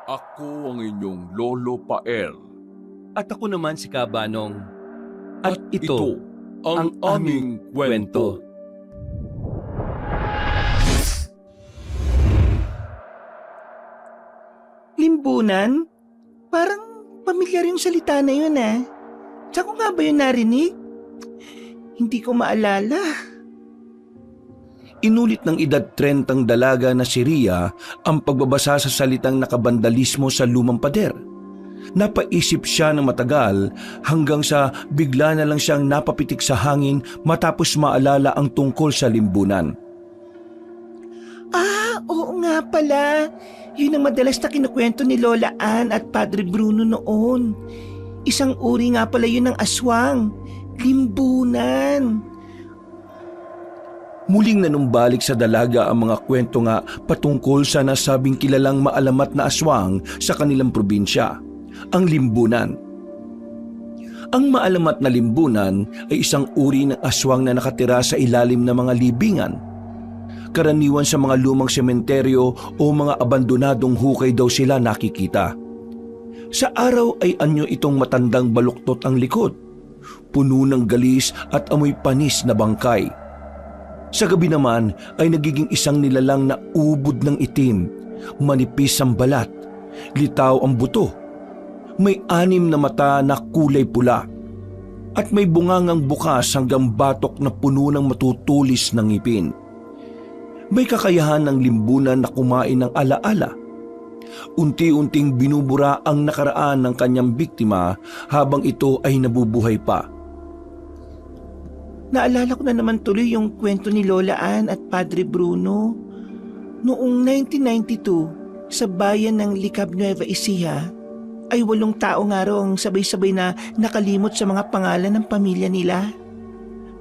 Ako ang inyong Lolo Pael. At ako naman si Kabanong. At ito ang aming kwento. Limbunan? Parang pamilyar yung salita na yun ah. Saan ko nga ba yun narinig? Hindi ko maalala. Inulit ng edad 30 dalaga na si Ria ang pagbabasa sa salitang nakabandalismo sa lumang pader. Napaisip siya ng matagal hanggang sa bigla na lang siyang napapitik sa hangin matapos maalala ang tungkol sa limbunan. Ah, oo nga pala. Yun ang madalas na kinukwento ni Lola Ann at Padre Bruno noon. Isang uri nga pala yun ng aswang. Limbunan. Muling nanumbalik sa dalaga ang mga kwento nga patungkol sa nasabing kilalang maalamat na aswang sa kanilang probinsya, ang limbunan. Ang maalamat na limbunan ay isang uri ng aswang na nakatira sa ilalim ng mga libingan. Karaniwan sa mga lumang sementeryo o mga abandonadong hukay daw sila nakikita. Sa araw ay anyo itong matandang baluktot ang likod, puno ng galis at amoy panis na bangkay. Sa gabi naman ay nagiging isang nilalang na ubod ng itim, manipis ang balat, litaw ang buto, may 6 na mata na kulay pula, at may bungangang bukas hanggang batok na puno ng matutulis ng ngipin. May kakayahan ng limbunan na kumain ng alaala. Unti-unting binubura ang nakaraan ng kanyang biktima habang ito ay nabubuhay pa. Naalala ko na naman tuloy yung kwento ni Lola Ann at Padre Bruno. Noong 1992, sa bayan ng Licab Nueva Ecija, ay 8 tao nga raw ang sabay-sabay na nakalimot sa mga pangalan ng pamilya nila.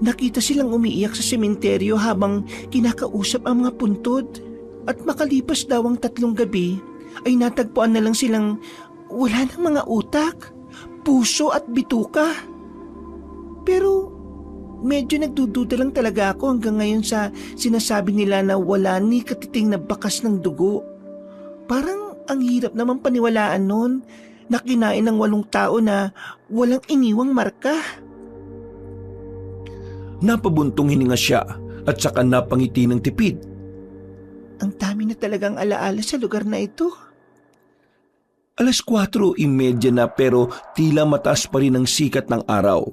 Nakita silang umiiyak sa sementeryo habang kinakausap ang mga puntod. At makalipas daw ang 3 gabi, ay natagpuan na lang silang wala ng mga utak, puso at bituka. Pero medyo nagdududa lang talaga ako hanggang ngayon sa sinasabi nila na wala ni katiting na bakas ng dugo. Parang ang hirap naman paniwalaan nun na kinain ng 8 tao na walang iniwang marka. Napabuntong hininga siya at saka napangiti ng tipid. Ang dami na talagang alaala sa lugar na ito. 4:30 na pero tila mataas pa rin ang sikat ng araw.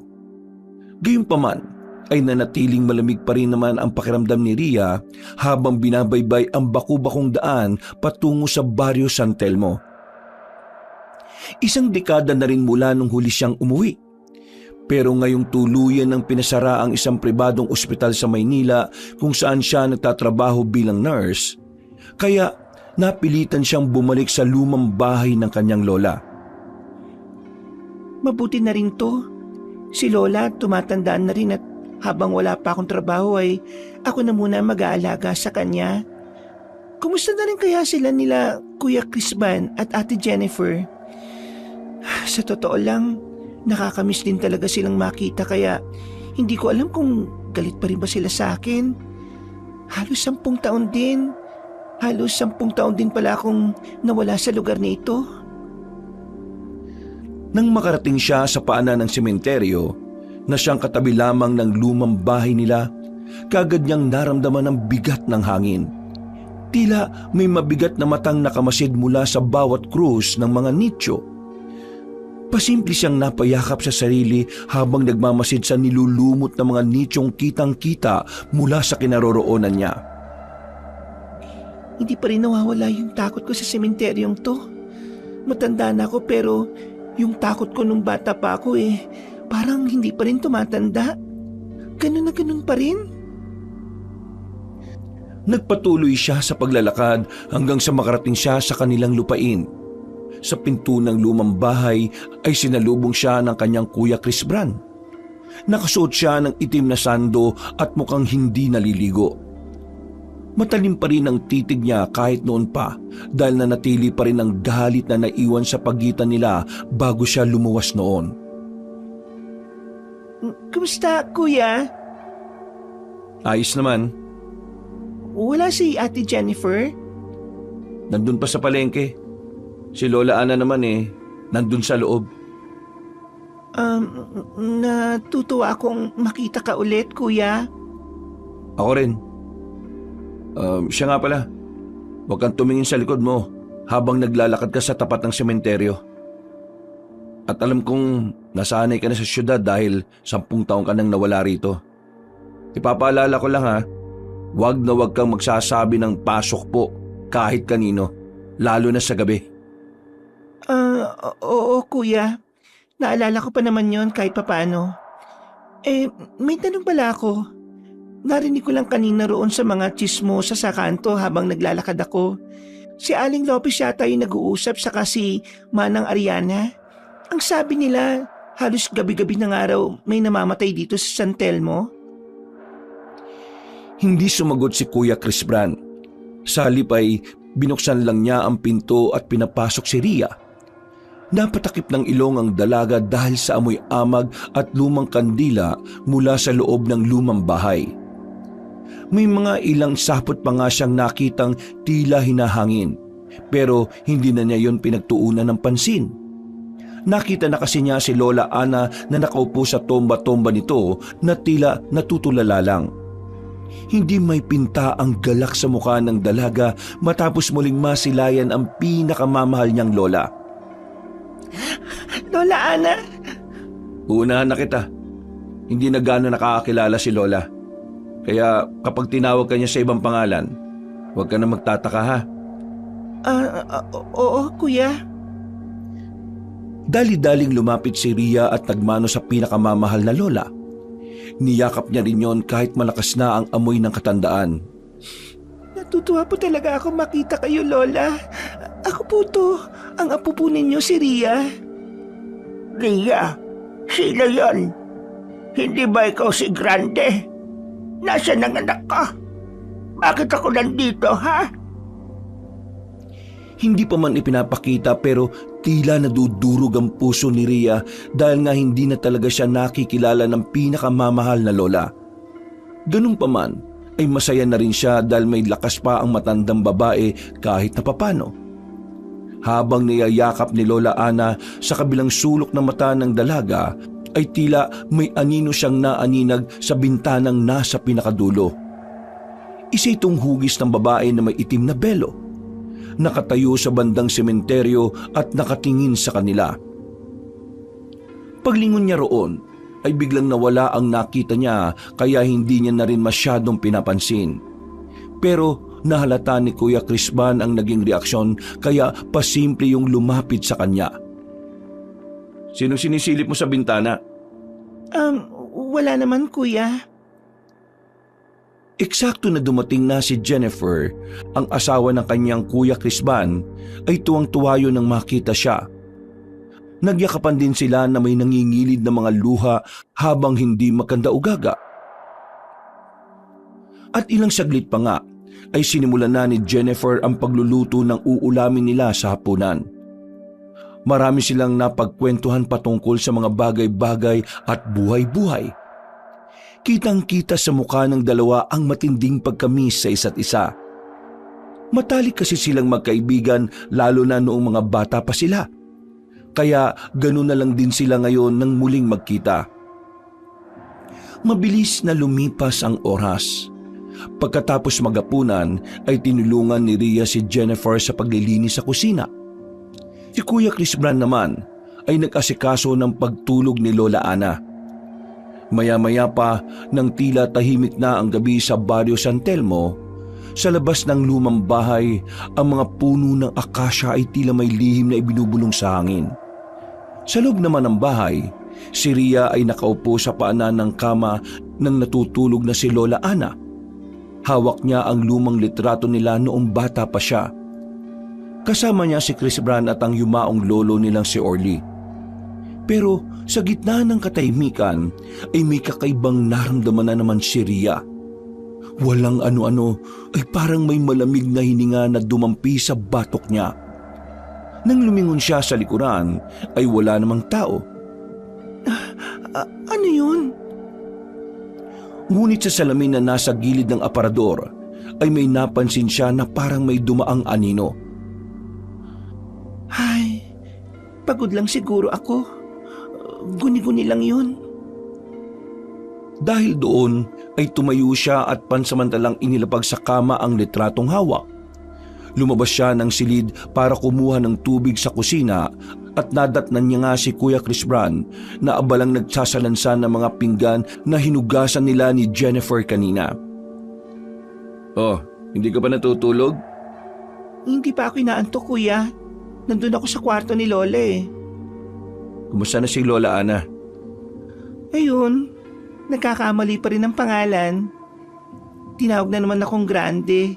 Gayunpaman ay nanatiling malamig pa rin naman ang pakiramdam ni Ria habang binabaybay ang baku-bakong daan patungo sa Barrio San Telmo. 1 dekada na rin mula nung huli siyang umuwi. Pero ngayong tuluyan ng pinasara ang isang pribadong ospital sa Maynila kung saan siya nagtatrabaho bilang nurse, kaya napilitan siyang bumalik sa lumang bahay ng kanyang lola. Mabuti na rin to. Si Lola tumatandaan na rin at habang wala pa akong trabaho ay ako na muna mag-aalaga sa kanya. Kumusta na rin kaya sila nila Kuya Crisban at Ate Jennifer? Sa totoo lang, nakakamiss din talaga silang makita kaya hindi ko alam kung galit pa rin ba sila sa akin. Halos 10 taon din. Halos 10 taon din pala akong nawala sa lugar na ito. Nang makarating siya sa paanan ng sementeryo na siyang katabi lamang ng lumang bahay nila, kagad niyang naramdaman ang bigat ng hangin. Tila may mabigat na matang nakamasid mula sa bawat krus ng mga nicho. Pasimple siyang napayakap sa sarili habang nagmamasid sa nilulumot na mga nichong kitang-kita mula sa kinaroroonan niya. Hindi pa rin nawawala yung takot ko sa sementeryong to. Matanda na ako pero yung takot ko nung bata pa ako parang hindi pa rin tumatanda. Ganun na ganun pa rin. Nagpatuloy siya sa paglalakad hanggang sa makarating siya sa kanilang lupain. Sa pinto ng lumang bahay ay sinalubong siya ng kanyang Kuya Crisbran. Nakasuot siya ng itim na sando at mukhang hindi naliligo. Matalim pa rin ang titig niya kahit noon pa dahil nanatili pa rin ang galit na naiwan sa pagitan nila bago siya lumuwas noon. Kumusta, Kuya? Ayos naman. Wala si Ate Jennifer? Nandun pa sa palengke. Si Lola Ana naman nandun sa loob. Natutuwa akong makita ka ulit, kuya. Ako rin. Siya nga pala. Huwag kang tumingin sa likod mo habang naglalakad ka sa tapat ng sementeryo. At alam kong nasanay ka na sa syudad dahil 10 taon ka nang nawala rito. Ipapaalala ko lang huwag na huwag kang magsasabi ng pasok po kahit kanino, lalo na sa gabi. Oo, kuya. Naalala ko pa naman yon kahit papano. May tanong pala ako. Narinig ko lang kanina roon sa mga chismosa sa kanto habang naglalakad ako. Si Aling Lopez yata yung nag-uusap saka si Manang Ariana. Ang sabi nila, halos gabi-gabi ng araw may namamatay dito sa San Telmo. Hindi sumagot si Kuya Chris Bran. Sa halip ay binuksan lang niya ang pinto at pinapasok si Ria. Napatakip ng ilong ang dalaga dahil sa amoy amag at lumang kandila mula sa loob ng lumang bahay. May mga ilang sapot pa nga siyang nakitang tila hinahangin, pero hindi na niya yon pinagtuunan ng pansin. Nakita na kasi niya si Lola Ana na nakaupo sa tomba-tomba nito na tila natutulala lang. Hindi may pinta ang galak sa mukha ng dalaga matapos muling masilayan ang pinakamamahal niyang lola. Lola Ana! Uunahan na kita. Hindi na gano'n nakakakilala si Lola. Kaya kapag tinawag ka niya sa ibang pangalan, huwag ka na magtataka ha. Oo, kuya. Dali-daling lumapit si Ria at nagmano sa pinakamamahal na lola. Niyakap niya rin yon kahit malakas na ang amoy ng katandaan. Natutuwa po talaga ako makita kayo, Lola. Ako po to, ang apo po ninyo si Ria. Ria, sino yon? Hindi ba ikaw si Grande? Nasaan ang anak ka? Bakit ako nandito, ha? Hindi pa man ipinapakita pero tila nadudurog ang puso ni Ria dahil nga hindi na talaga siya nakikilala ng pinakamamahal na lola. Ganun pa man ay masaya na rin siya dahil may lakas pa ang matandang babae kahit na papano. Habang niyayakap ni Lola Ana sa kabilang sulok ng mata ng dalaga ay tila may anino siyang naaninag sa bintanang nasa pinakadulo. Isa itong hugis ng babae na may itim na belo. Nakatayo sa bandang sementeryo at nakatingin sa kanila. Paglingon niya roon ay biglang nawala ang nakita niya kaya hindi niya na rin masyadong pinapansin. Pero nahalata ni Kuya Crisban ang naging reaksyon kaya pasimple yung lumapit sa kanya. Sino sinisilip mo sa bintana? Wala naman, kuya. Eksakto na dumating na si Jennifer, ang asawa ng kanyang Kuya Crisban, ay tuwang-tuwa yun nang makita siya. Nagyakapan din sila na may nangingilid na mga luha habang hindi makanda-ugaga. At ilang saglit pa nga ay sinimulan na ni Jennifer ang pagluluto ng uulamin nila sa hapunan. Marami silang napagkwentuhan patungkol sa mga bagay-bagay at buhay-buhay. Kitang-kita sa mukha ng dalawa ang matinding pagkamis sa isa't isa. Matalik kasi silang magkaibigan lalo na noong mga bata pa sila. Kaya ganun na lang din sila ngayon nang muling magkita. Mabilis na lumipas ang oras. Pagkatapos magapunan ay tinulungan ni Ria si Jennifer sa paglilinis sa kusina. Si Kuya Crisban naman ay nag-asikaso ng pagtulog ni Lola Ana. Maya-maya pa nang tila tahimik na ang gabi sa Barrio San Telmo, sa labas ng lumang bahay, ang mga puno ng akasya ay tila may lihim na ibinubulong sa hangin. Sa loob naman ng bahay, si Ria ay nakaupo sa paanan ng kama nang natutulog na si Lola Ana. Hawak niya ang lumang litrato nila noong bata pa siya. Kasama niya si Crisban at ang yumaong lolo nilang si Orly. Pero sa gitna ng katahimikan ay may kakaibang naramdaman na naman si Ria. Walang ano-ano ay parang may malamig na hininga na dumampi sa batok niya. Nang lumingon siya sa likuran ay wala namang tao. Ano yun? Ngunit sa salamin na nasa gilid ng aparador ay may napansin siya na parang may dumaang anino. Pagod lang siguro ako. Guni-guni lang yun. Dahil doon ay tumayo siya at pansamantalang inilapag sa kama ang litratong hawak. Lumabas siya ng silid para kumuha ng tubig sa kusina at nadatnan niya nga si Kuya Chris Bran na abalang nagsasalansan ng mga pinggan na hinugasan nila ni Jennifer kanina. Oh, hindi ka pa natutulog? Hindi pa ako inaantok, kuya. Nandun ako sa kwarto ni Lola eh. Kumusta na si Lola Ana? Ayun, nagkakamali pa rin ng pangalan. Tinawag na naman akong Grande.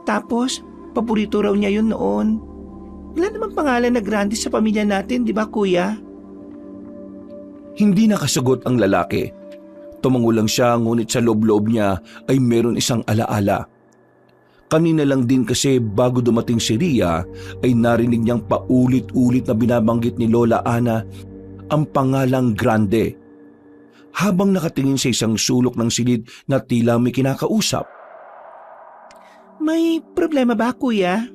Tapos, paborito raw niya yun noon. Wala namang pangalan na Grande sa pamilya natin, di ba kuya? Hindi nakasagot ang lalaki. Tumango lang siya ngunit sa loob-loob niya ay meron isang alaala. Kanina lang din kasi bago dumating si Ria ay narinig niyang paulit-ulit na binabanggit ni Lola Ana ang pangalang Grande. Habang nakatingin sa isang sulok ng silid na tila may kinakausap. May problema ba kuya?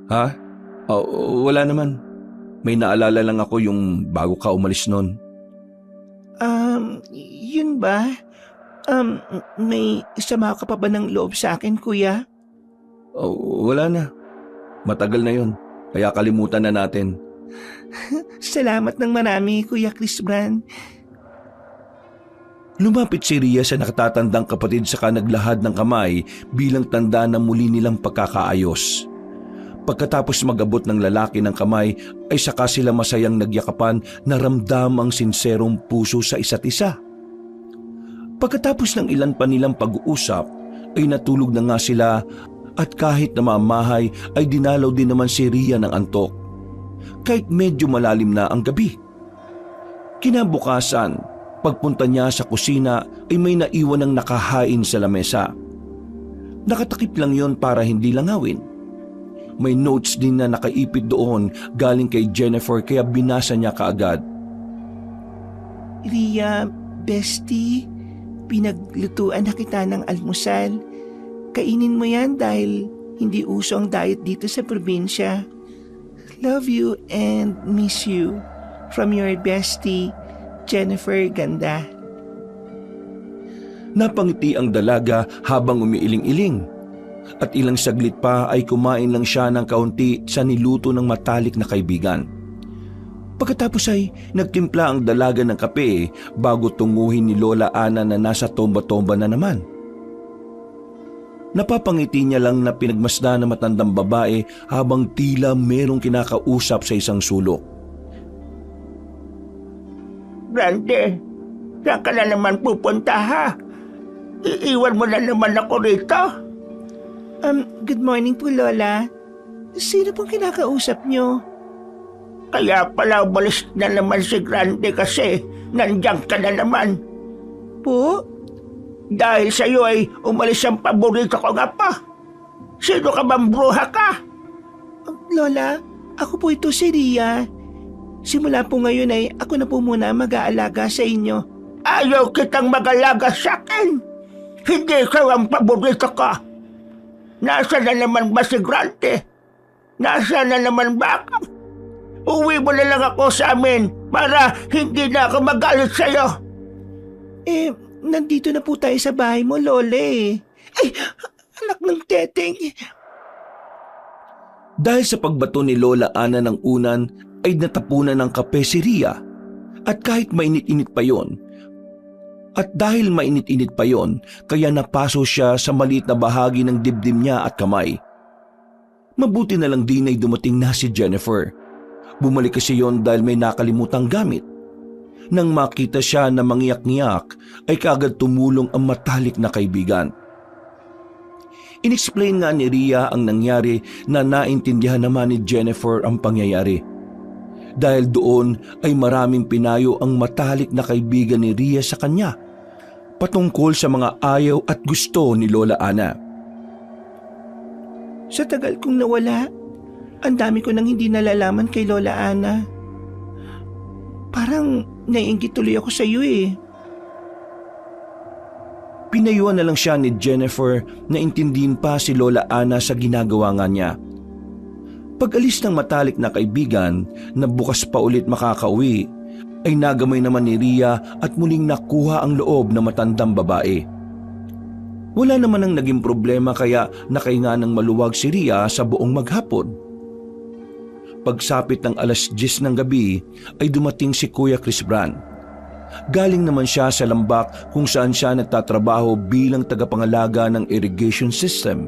Ha? Wala naman. May naalala lang ako yung bago ka umalis nun. Yun ba? May sama ka pa ba ng loob sa akin kuya? Wala na. Matagal na yun. Kaya kalimutan na natin. Salamat ng marami, Kuya Chris Bran. Lumapit si Ria sa nakatatandang kapatid saka naglahad ng kamay bilang tanda na muli nilang pagkakaayos. Pagkatapos mag-abot ng lalaki ng kamay ay saka sila masayang nagyakapan na ramdam ang sinserong puso sa isa't isa. Pagkatapos ng ilan pa nilang pag-uusap ay natulog na nga sila at kahit namamahay ay dinalaw din naman si Ria ng antok. Kahit medyo malalim na ang gabi. Kinabukasan, pagpunta niya sa kusina ay may naiwan ng nakahain sa lamesa. Nakatakip lang yon para hindi langawin. May notes din na nakaipit doon galing kay Jennifer kaya binasa niya kaagad. Ria, bestie, pinaglutuan na kita ng almusal. Kainin mo yan dahil hindi uso ang diet dito sa probinsya. Love you and miss you. From your bestie, Jennifer Ganda. Napangiti ang dalaga habang umiiling-iling. At ilang saglit pa ay kumain lang siya ng kaunti sa niluto ng matalik na kaibigan. Pagkatapos ay nagtimpla ang dalaga ng kape bago tunguhin ni Lola Ana na nasa tomba-tomba na naman. Napapangiti niya lang na pinagmasdan ng matandang babae habang tila merong kinakausap sa isang sulok. Grande, saan ka na naman pupunta ha? Iiwan mo na naman ako rito? Good morning po, Lola. Sino pong kinakausap niyo? Kaya pala umalis na naman si Grande kasi nandiyan ka na naman. Po? Dahil sa'yo ay umalis ang paborito ko nga pa. Sino ka bang bruha ka? Lola, ako po ito si Ria. Simula po ngayon ay ako na po muna mag-aalaga sa inyo. Ayaw kitang mag-alaga sa akin. Hindi ikaw ang paborito ko. Nasaan na naman ba si Grande? Nasaan na naman ba ako? Uwi mo na lang ako sa amin para hindi na ako magalit sa'yo. Nandito na po tayo sa bahay mo, Lola eh. Ay, anak ng teteng. Dahil sa pagbato ni Lola Ana ng unan ay natapunan ng kape si Ria. At kahit mainit-init pa yon, kaya napaso siya sa maliit na bahagi ng dibdib niya at kamay. Mabuti na lang din ay dumating na si Jennifer. Bumalik kasi yon dahil may nakalimutang gamit. Nang makita siya na mangiyak-ngiyak ay kaagad tumulong ang matalik na kaibigan. Inexplain nga ni Ria ang nangyari na naintindihan naman ni Jennifer ang pangyayari. Dahil doon ay maraming pinayo ang matalik na kaibigan ni Ria sa kanya patungkol sa mga ayaw at gusto ni Lola Ana. Sa tagal kong nawala, ang dami ko nang hindi nalalaman kay Lola Ana. Parang naiinggit tuloy ako sa iyo eh. Pinayuan na lang siya ni Jennifer na intindihin pa si Lola Ana sa ginagawa nga niya. Pag-alis ng matalik na kaibigan na bukas pa ulit makakauwi, ay nagamay naman ni Ria at muling nakuha ang loob ng matandang babae. Wala naman ang naging problema kaya nakahinga ng maluwag si Ria sa buong maghapon. Pagsapit ng alas 10 ng gabi ay dumating si Kuya Chris Brand. Galing naman siya sa Lambak kung saan siya nagtatrabaho bilang tagapangalaga ng irrigation system.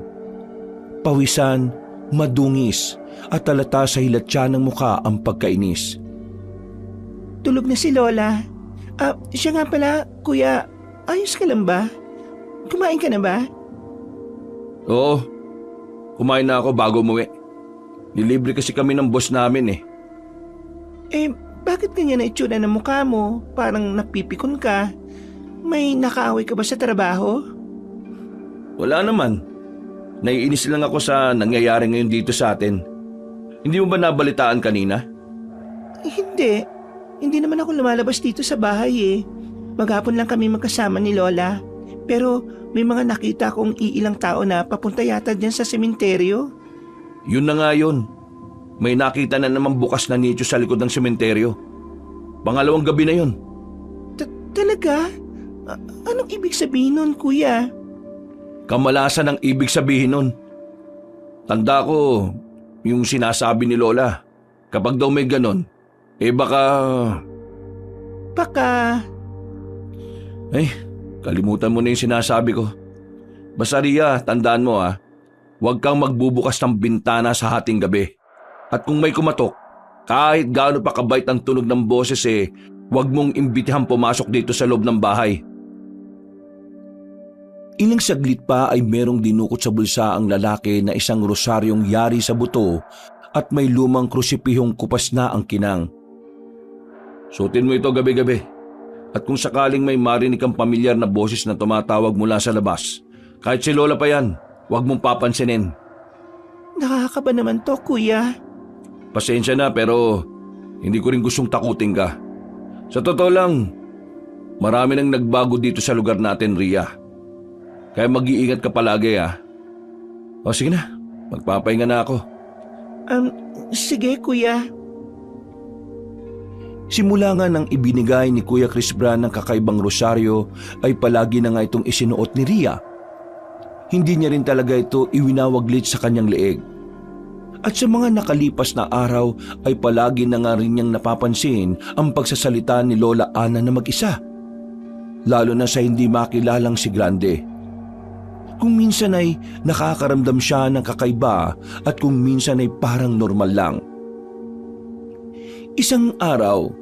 Pawisan, madungis at talata sa hilatya ng muka ang pagkainis. Tulog na si Lola. Siya nga pala, Kuya, ayos ka lang ba? Kumain ka na ba? Oo, kumain na ako bago umuwi. Nilibre kasi kami ng boss namin Bakit ganyan na itsura ng mukha mo? Parang napipikon ka. May nakaaway ka ba sa trabaho? Wala naman. Naiinis lang ako sa nangyayari ngayon dito sa atin. Hindi mo ba nabalitaan kanina? Hindi. Hindi naman ako lumalabas dito sa bahay Maghapon lang kami magkasama ni Lola. Pero may mga nakita kong iilang tao na papunta yata dyan sa sementeryo. Yun na nga yun. May nakita na naman bukas na nicho sa likod ng sementeryo. Pangalawang gabi na yun. Talaga? Anong ibig sabihin nun, Kuya? Kamalasan ang ibig sabihin nun. Tanda ko yung sinasabi ni Lola. Kapag daw may ganon, baka... Kalimutan mo na yung sinasabi ko. Basta Ria, tandaan mo huwag kang magbubukas ng bintana sa hating gabi. At kung may kumatok, kahit gaano pa kabait ang tunog ng boses huwag mong imbitihang pumasok dito sa loob ng bahay. Ilang saglit pa ay merong dinukot sa bulsa ang lalaki na isang rosaryong yari sa buto at may lumang krusipihong kupas na ang kinang. Suotin mo ito gabi-gabi. At kung sakaling may marinig kang pamilyar na boses na tumatawag mula sa labas, kahit si Lola pa yan, huwag mong papansinin. Nakakaba naman to, Kuya. Pasensya na pero hindi ko rin gustong takutin ka. Sa totoo lang, marami nang nagbago dito sa lugar natin, Ria. Kaya mag-iingat ka palagi O sige na, magpapahinga na ako. Sige, Kuya. Simula nga nang ibinigay ni Kuya Chris Brand ng kakaibang rosaryo ay palagi na nga itong isinuot ni Ria. Hindi niya rin talaga ito iwinawaglit sa kanyang leeg. At sa mga nakalipas na araw ay palagi na nga rin niyang napapansin ang pagsasalita ni Lola Ana na mag-isa. Lalo na sa hindi makilalang si Grande. Kung minsan ay nakakaramdam siya ng kakaiba at kung minsan ay parang normal lang. Isang araw,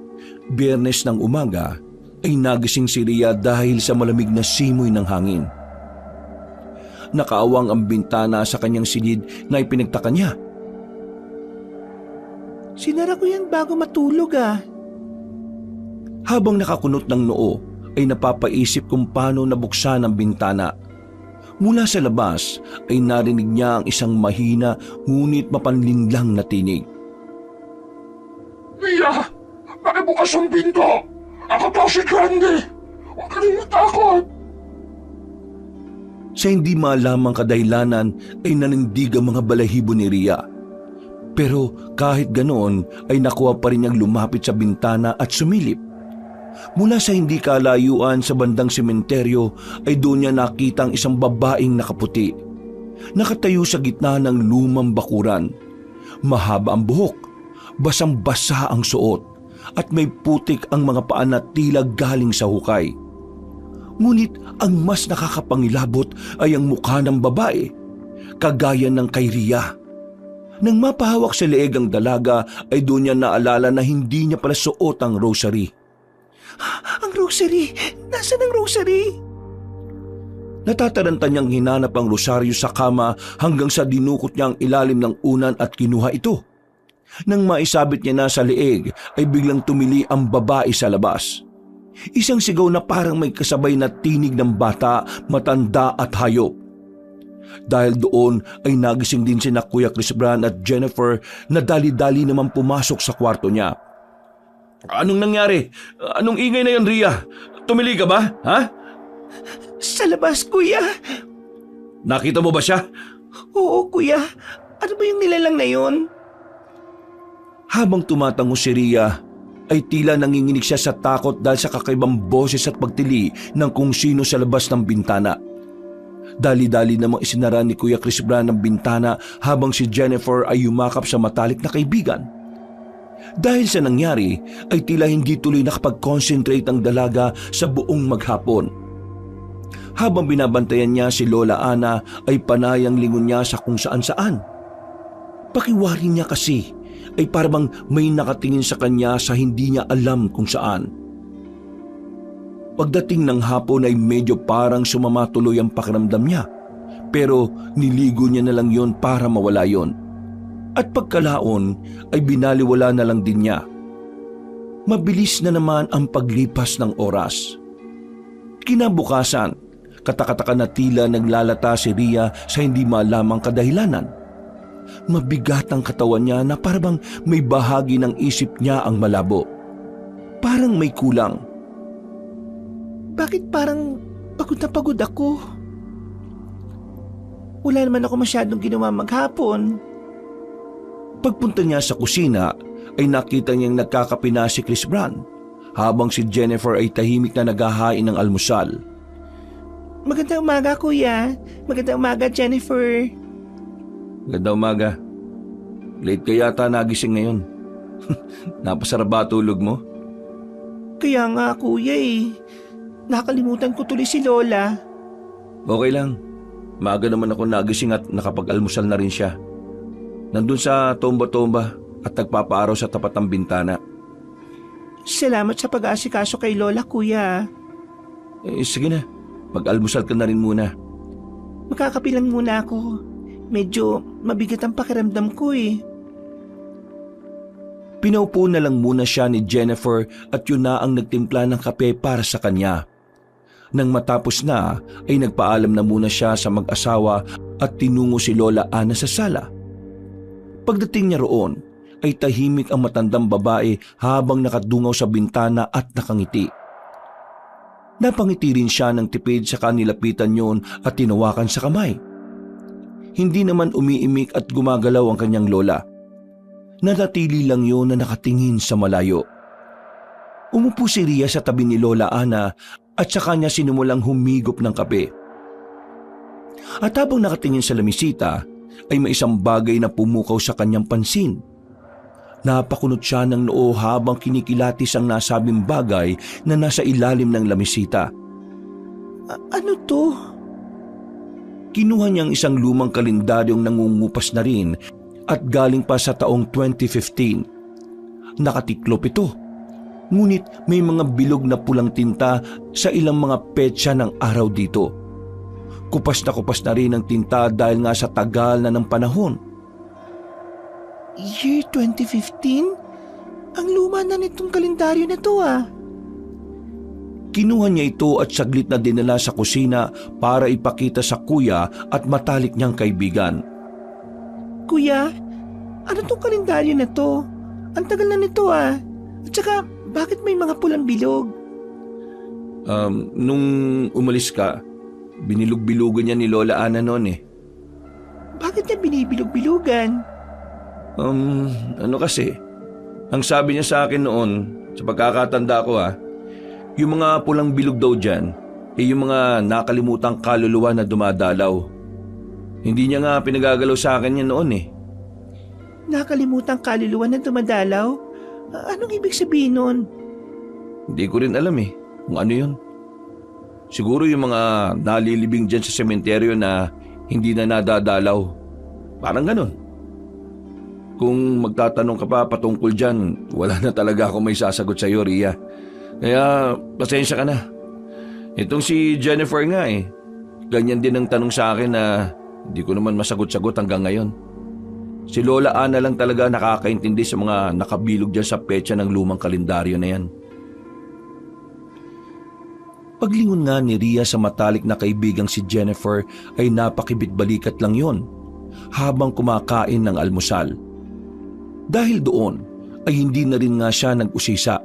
Biyernes ng umaga, ay nagising si Ria dahil sa malamig na simoy ng hangin. Nakaawang ang bintana sa kanyang silid na ipinagtaka niya. Sinara ko yan bago matulog Habang nakakunot ng noo, ay napapaisip kung paano nabuksan ang bintana. Mula sa labas ay narinig niya ang isang mahina ngunit mapanlinlang na tinig. Ria, pakibukas ang pinto. Ako to si Grande. Huwag ka rin matakot. Sa hindi malamang kadahilanan ay nanindig ang mga balahibo ni Ria. Pero kahit ganoon ay nakuha pa rin niyang lumapit sa bintana at sumilip. Mula sa hindi kalayuan sa bandang sementeryo ay doon niya nakita ang isang babaeng nakaputi. Nakatayo sa gitna ng lumang bakuran. Mahaba ang buhok, basang-basa ang suot at may putik ang mga paa na tila galing sa hukay. Ngunit ang mas nakakapangilabot ay ang mukha ng babae, kagaya ng kay Ria. Nang mapahawak sa leeg ang dalaga ay doon niya naalala na hindi niya pala suot ang rosary. Ang rosary! Nasaan ang rosary? Natataranta niyang hinanap ang rosaryo sa kama hanggang sa dinukot niya ang ilalim ng unan at kinuha ito. Nang maisabit niya na sa leeg ay biglang tumili ang babae sa labas. Isang sigaw na parang may kasabay na tinig ng bata, matanda at hayop. Dahil doon ay nagising din sina Kuya Chris Brand at Jennifer na dali-dali naman pumasok sa kwarto niya. Anong nangyari? Anong ingay na yan, Ria? Tumili ka ba? Ha? Sa labas, Kuya. Nakita mo ba siya? Oo, Kuya. Ano ba yung nilalang na yun? Habang tumatango si Ria, ay tila nanginginig siya sa takot dahil sa kakaibang boses at pagtili ng kung sino sa labas ng bintana. Dali-dali namang isinara ni Kuya Chris Bran ang bintana habang si Jennifer ay yumakap sa matalik na kaibigan. Dahil sa nangyari ay tila hindi tuloy nakapag-concentrate ang dalaga sa buong maghapon. Habang binabantayan niya si Lola Ana ay panayang lingon niya sa kung saan-saan. Pakiwari niya kasi ay parang may nakatingin sa kanya sa hindi niya alam kung saan. Pagdating ng hapon ay medyo parang sumama tuloy ang pakiramdam niya, pero niligo niya na lang yon para mawala yon. At pagkalaon ay binaliwala na lang din niya. Mabilis na naman ang paglipas ng oras. Kinabukasan, katakataka na tila naglalata si Ria sa hindi malamang kadahilanan. Mabigat ang katawan niya na parang may bahagi ng isip niya ang malabo. Parang may kulang. Bakit parang pagod na pagod ako? Wala naman ako masyadong ginawa maghapon. Pagpunta niya sa kusina ay nakita niyang nagkakape na si Chris Bran habang si Jennifer ay tahimik na naghahain ng almusal. Magandang umaga, Kuya. Magandang umaga, Jennifer. Magandang umaga. Late ka yata nagising ngayon. Napasarap ba tulog mo? Kaya nga, Kuya Nakalimutan ko tuloy si Lola. Okay lang. Maaga naman ako nagising at nakapag-almusal na rin siya. Nandun sa tomba-tomba at nagpapaaraw sa tapat ng bintana. Salamat sa pag-aasikaso kay Lola, Kuya. Sige na. Mag-almusal ka na rin muna. Makakapilang muna ako. Medyo mabigat ang pakiramdam ko Pinaupo na lang muna siya ni Jennifer at yun na ang nagtimpla ng kape para sa kanya. Nang matapos na ay nagpaalam na muna siya sa mag-asawa at tinungo si Lola Ana sa sala. Pagdating niya roon ay tahimik ang matandang babae habang nakadungaw sa bintana at nakangiti. Napangiti rin siya ng tipid sa kanilapitan yon at tinawakan sa kamay. Hindi naman umiimik at gumagalaw ang kanyang lola. Nanatili lang yon na nakatingin sa malayo. Umupo si Ria sa tabi ni Lola Ana at saka niya sinimulang humigop ng kape. At habang nakatingin sa lamisita, ay may isang bagay na pumukaw sa kanyang pansin. Napakunot siya ng noo habang kinikilatis ang nasabing bagay na nasa ilalim ng lamisita. Ano to? Kinuha niyang isang lumang kalendaryong nangungupas na rin at galing pa sa taong 2015. Nakatiklop ito. Ngunit may mga bilog na pulang tinta sa ilang mga petsa ng araw dito. Kupas na rin ang tinta dahil nga sa tagal na ng panahon. Year 2015? Ang luma na nitong kalendaryo na to Kinuha niya ito at saglit na dinala sa kusina para ipakita sa kuya at matalik niyang kaibigan. Kuya, ano tong kalendaryo na to? Ang tagal na nito At saka, bakit may mga pulang bilog? Nung umalis ka, binilog-bilugan niya ni Lola Ana noon Bakit niya binibilog-bilugan? Ano kasi? Ang sabi niya sa akin noon, sa pagkakatanda ko yung mga pulang bilog daw dyan, yung mga nakalimutang kaluluwa na dumadalaw. Hindi niya nga pinagagalaw sa akin yan noon Nakalimutang kaluluwa na dumadalaw? Anong ibig sabihin nun? Hindi ko rin alam kung ano yun. Siguro yung mga nalilibing dyan sa sementeryo na hindi na nadadalaw. Parang ganun. Kung magtatanong ka pa patungkol dyan, wala na talaga ako may sasagot sa iyo, Ria. Kaya pasensya ka na. Itong si Jennifer nga ganyan din ang tanong sa akin na hindi ko naman masagot-sagot hanggang ngayon. Si Lola Ana lang talaga nakakaintindi sa mga nakabilog dyan sa petsa ng lumang kalendaryo na yan. Paglingon nga ni Ria sa matalik na kaibigang si Jennifer ay napakibit-balikat lang yon habang kumakain ng almusal. Dahil doon ay hindi na rin nga siya nag-usisa.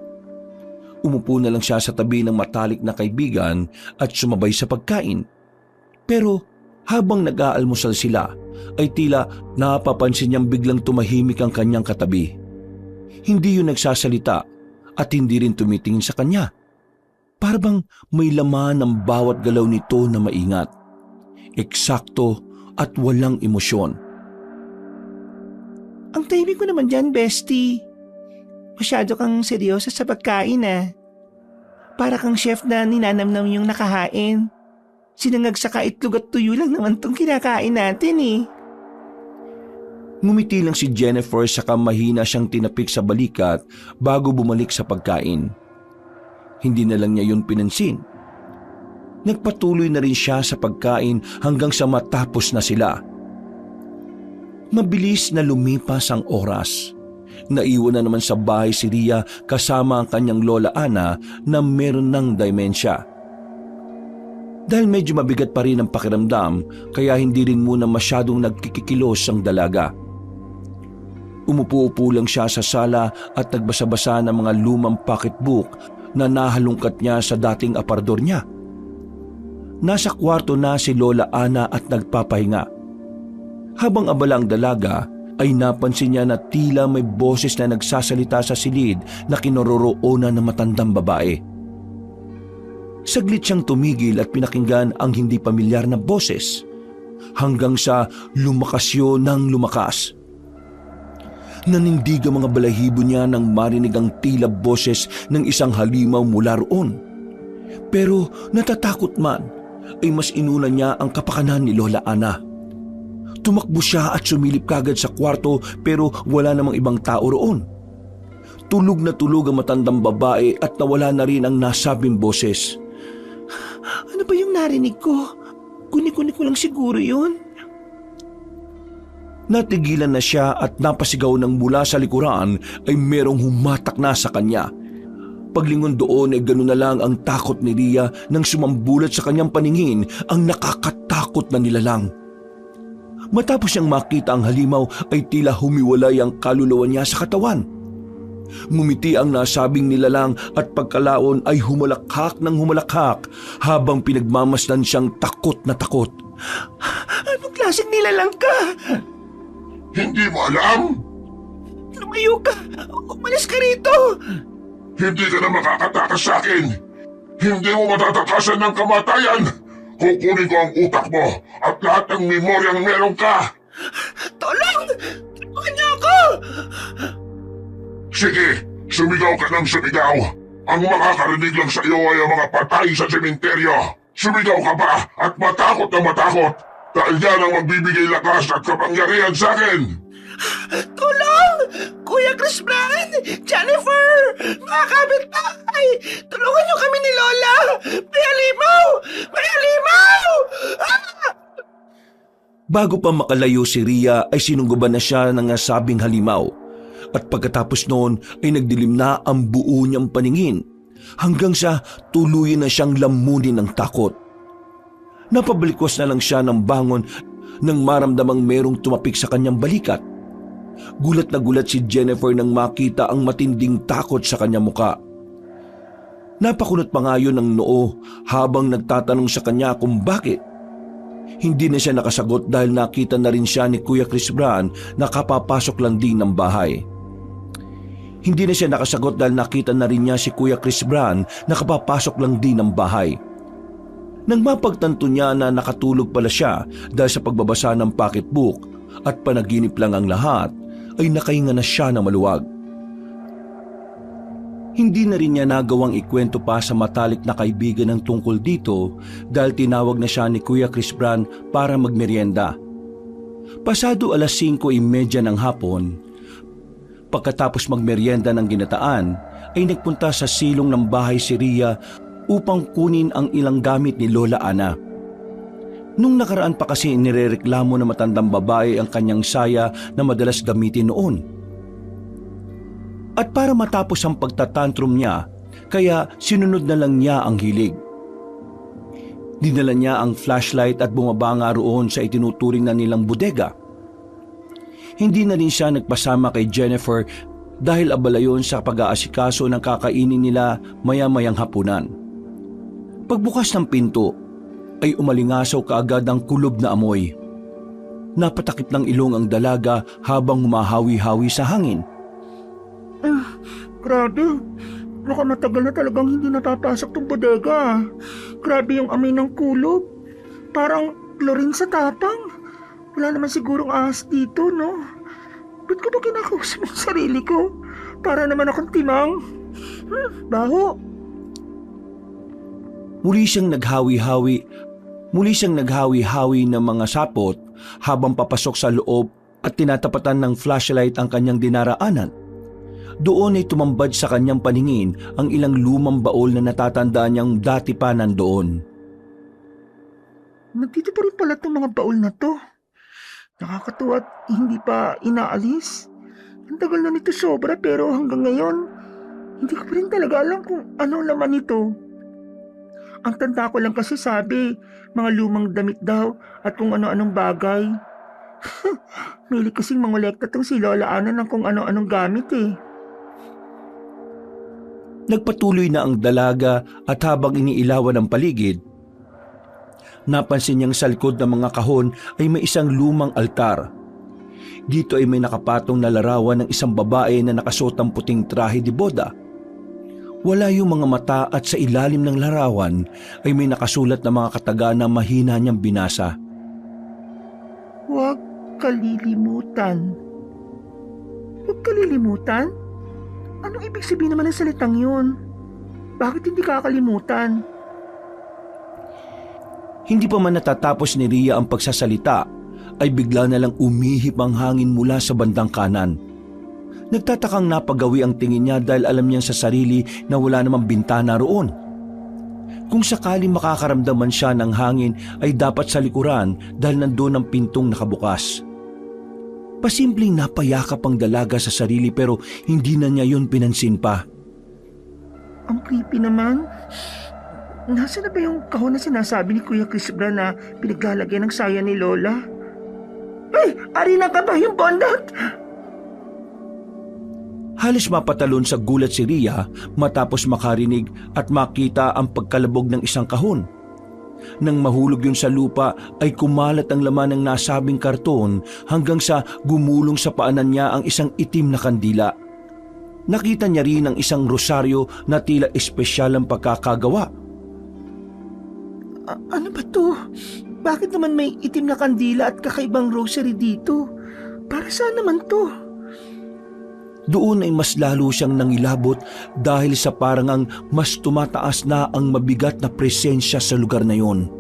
Umupo na lang siya sa tabi ng matalik na kaibigan at sumabay sa pagkain. Pero habang nag-aalmusal sila ay tila napapansin niyang biglang tumahimik ang kanyang katabi. Hindi yun nagsasalita at hindi rin tumitingin sa kanya. Para bang may laman ng bawat galaw nito na maingat, eksakto at walang emosyon. Ang tahimik ko naman dyan, bestie. Masyado kang seryoso sa pagkain Para kang chef na ninanamnam yung nakahain. Sinangag sa itlog at tuyo lang naman tong kinakain natin Ngumiti lang si Jennifer saka mahina siyang tinapik sa balikat bago bumalik sa pagkain. Hindi na lang niya yun pinansin. Nagpatuloy na rin siya sa pagkain hanggang sa matapos na sila. Mabilis na lumipas ang oras. Naiwan na naman sa bahay si Ria kasama ang kanyang lola Ana na meron ng demensya. Dahil medyo mabigat pa rin ang pakiramdam, kaya hindi rin muna masyadong nagkikikilos ang dalaga. Umupo-upo lang siya sa sala at nagbasa-basa ng mga lumang pocketbook na nahalungkat niya sa dating aparador niya. Nasa kwarto na si Lola Ana at nagpapahinga. Habang abala ang dalaga, ay napansin niya na tila may boses na nagsasalita sa silid na kinaroroonan ng matandang babae. Saglit siyang tumigil at pinakinggan ang hindi pamilyar na boses, hanggang sa lumakas yun ng lumakas. Nanindig ang mga balahibo niya nang marinig ang tila boses ng isang halimaw mula roon. Pero natatakot man, ay mas inuna niya ang kapakanan ni Lola Ana. Tumakbo siya at sumilip kagad sa kwarto pero wala namang ibang tao roon. Tulog na tulog ang matandang babae at nawala na rin ang nasabing boses. Ano ba yung narinig ko? Kuni-kuni ko lang siguro yun. Natigilan na siya at napasigaw ng mula sa likuran ay merong humatak na sa kanya. Paglingon doon ay gano'n na lang ang takot ni Ria nang sumambulat sa kanyang paningin ang nakakatakot na nilalang. Matapos niyang makita ang halimaw ay tila humiwalay ang kaluluwa niya sa katawan. Ngumiti ang nasabing nilalang at pagkalaon ay humalakhak ng humalakhak habang pinagmamasdan siyang takot na takot. Anong klaseng nilalang ka? Hindi mo alam? Lumayo ka! Umalis ka rito! Hindi ka na makakatakas sa akin! Hindi mo matatakasan ng kamatayan! Kukunin ko ang utak mo at lahat ng memoryang meron ka! Tulong! Tulungan niyo ako! Sige, sumigaw ka ng sumigaw! Ang makakarinig lang sa iyo ay ang mga patay sa sementeryo! Sumigaw ka ba at matakot na matakot! Dahil yan ang magbibigay lakas at kapangyarihan sa akin! Tulong! Kuya Chris Brian! Jennifer! Mga kapitbahay! Tulungan niyo kami ni Lola! May halimaw! May halimaw! Ah! Bago pa makalayo si Ria ay sinungguban na siya ng nasabing halimaw. At pagkatapos noon ay nagdilim na ang buo niyang paningin hanggang sa tuluyan na siyang lamunin ng takot. Napabalikwas na lang siya ng bangon nang maramdamang merong tumapik sa kanyang balikat. Gulat na gulat si Jennifer nang makita ang matinding takot sa kanyang muka. Napakunot pa nga yun ng noo habang nagtatanong sa kanya kung bakit. Hindi na siya nakasagot dahil nakita na rin siya ni Kuya Chris Bran na kapapasok lang din ng bahay. Hindi na siya nakasagot dahil nakita na rin niya si Kuya Chris Bran na kapapasok lang din ng bahay. Nang mapagtanto niya na nakatulog pala siya dahil sa pagbabasa ng pocketbook at panaginip lang ang lahat, ay nakahinga na siya na maluwag. Hindi na rin niya nagawang ikwento pa sa matalik na kaibigan ng tungkol dito dahil tinawag na siya ni Kuya Chris Bran para magmeryenda. Pasado 5:30 ng hapon, pagkatapos magmeryenda ng ginataan, ay nagpunta sa silong ng bahay si Ria upang kunin ang ilang gamit ni Lola Ana. Nung nakaraan pa kasi nirereklamo ng matandang babae ang kanyang saya na madalas gamitin noon. At para matapos ang pagtatantrum niya, kaya sinunod na lang niya ang hilig. Dinala niya ang flashlight at bumaba nga roon sa itinuturing na nilang bodega. Hindi na rin siya nagpasama kay Jennifer dahil abala yon sa pag-aasikaso ng kakainin nila maya-mayang hapunan. Pagbukas ng pinto, ay umalingasaw kaagad ang kulob na amoy. Napatakip ng ilong ang dalaga habang humahawi-hawi sa hangin. Grabe, baka matagal na talagang hindi napapasok tong bodega. Grabe yung amoy ng kulob. Parang chlorine sa tapang. Wala naman sigurong ahas dito, no? Ba't ko ba kinakausap yung sarili ko? Para naman akong timang. Baho. Muli siyang naghawi-hawi ng mga sapot habang papasok sa loob at tinatapatan ng flashlight ang kanyang dinaraanan. Doon ay tumambad sa kanyang paningin ang ilang lumang baol na natatandaan niyang dati pa nandoon. Nandito pa rin pala itong mga baul na to. Nakakatuwa at hindi pa inaalis. Ang tagal na nito sobra pero hanggang ngayon, hindi ko pa rin talaga alam kung ano laman nito. Ang tanda ko lang kasi sabi, mga lumang damit daw at kung ano-anong bagay. Milik kasing mangolekta tong si Lola Ana ng kung ano-anong gamit eh. Nagpatuloy na ang dalaga at habang iniilawan ang paligid, napansin niyang sa likod ng mga kahon ay may isang lumang altar. Dito ay may nakapatong na larawan ng isang babae na nakasuot ng puting trahe de boda. Wala yung mga mata at sa ilalim ng larawan ay may nakasulat na mga kataga na mahina niyang binasa. Huwag kalilimutan. Huwag kalilimutan? Anong ibig sabihin naman ng salitang yun? Bakit hindi kakalimutan? Hindi pa man natatapos ni Rhea ang pagsasalita ay bigla na lang umihip ang hangin mula sa bandang kanan. Nagtatakang napagawi ang tingin niya dahil alam niyang sa sarili na wala namang bintana roon. Kung sakaling makakaramdaman siya ng hangin ay dapat sa likuran dahil nandoon ang pintong nakabukas. Pasimpleng napayakap ang dalaga sa sarili pero hindi na niya yun pinansin pa. Ang creepy naman. Nasaan na ba yung kahon na sinasabi ni Kuya Chris Bra na pinaglalagyan ng saya ni Lola? Ay! Ari na ka ba yung bondat? Halos mapatalon sa gulat si Rhea matapos makarinig at makita ang pagkalabog ng isang kahon. Nang mahulog yun sa lupa ay kumalat ang laman ng nasabing karton hanggang sa gumulong sa paanan niya ang isang itim na kandila. Nakita niya rin ang isang rosaryo na tila espesyal ang pagkakagawa. Ano ba to? Bakit naman may itim na kandila at kakaibang rosary dito? Para saan naman to? Doon ay mas lalo siyang nangilabot dahil sa parangang mas tumataas na ang mabigat na presensya sa lugar na yon.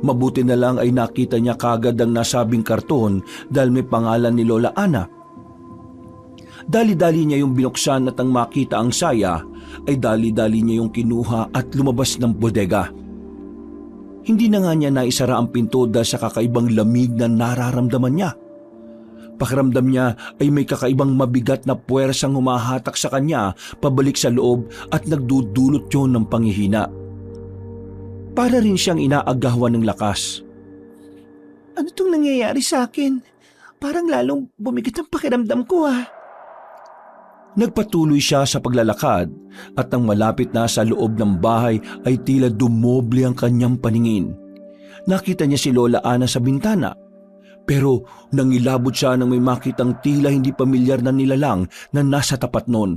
Mabuti na lang ay nakita niya kagad ang nasabing karton dahil may pangalan ni Lola Ana. Dali-dali niya yung binuksan at ang makita ang saya ay dali-dali niya yung kinuha at lumabas ng bodega. Hindi na nga niya naisara ang pinto dahil sa kakaibang lamig na nararamdaman niya. Pakiramdam niya ay may kakaibang mabigat na puwersang humahatak sa kanya pabalik sa loob at nagdudulot yun ng panghihina. Para rin siyang inaagawan ng lakas. Ano tong nangyayari sa akin? Parang lalong bumigit ang pakiramdam ko Nagpatuloy siya sa paglalakad at nang malapit na sa loob ng bahay ay tila dumoble ang kanyang paningin. Nakita niya si Lola Ana sa bintana. Pero nangilabot siya nang may makitang tila hindi pamilyar na nilalang na nasa tapat nun.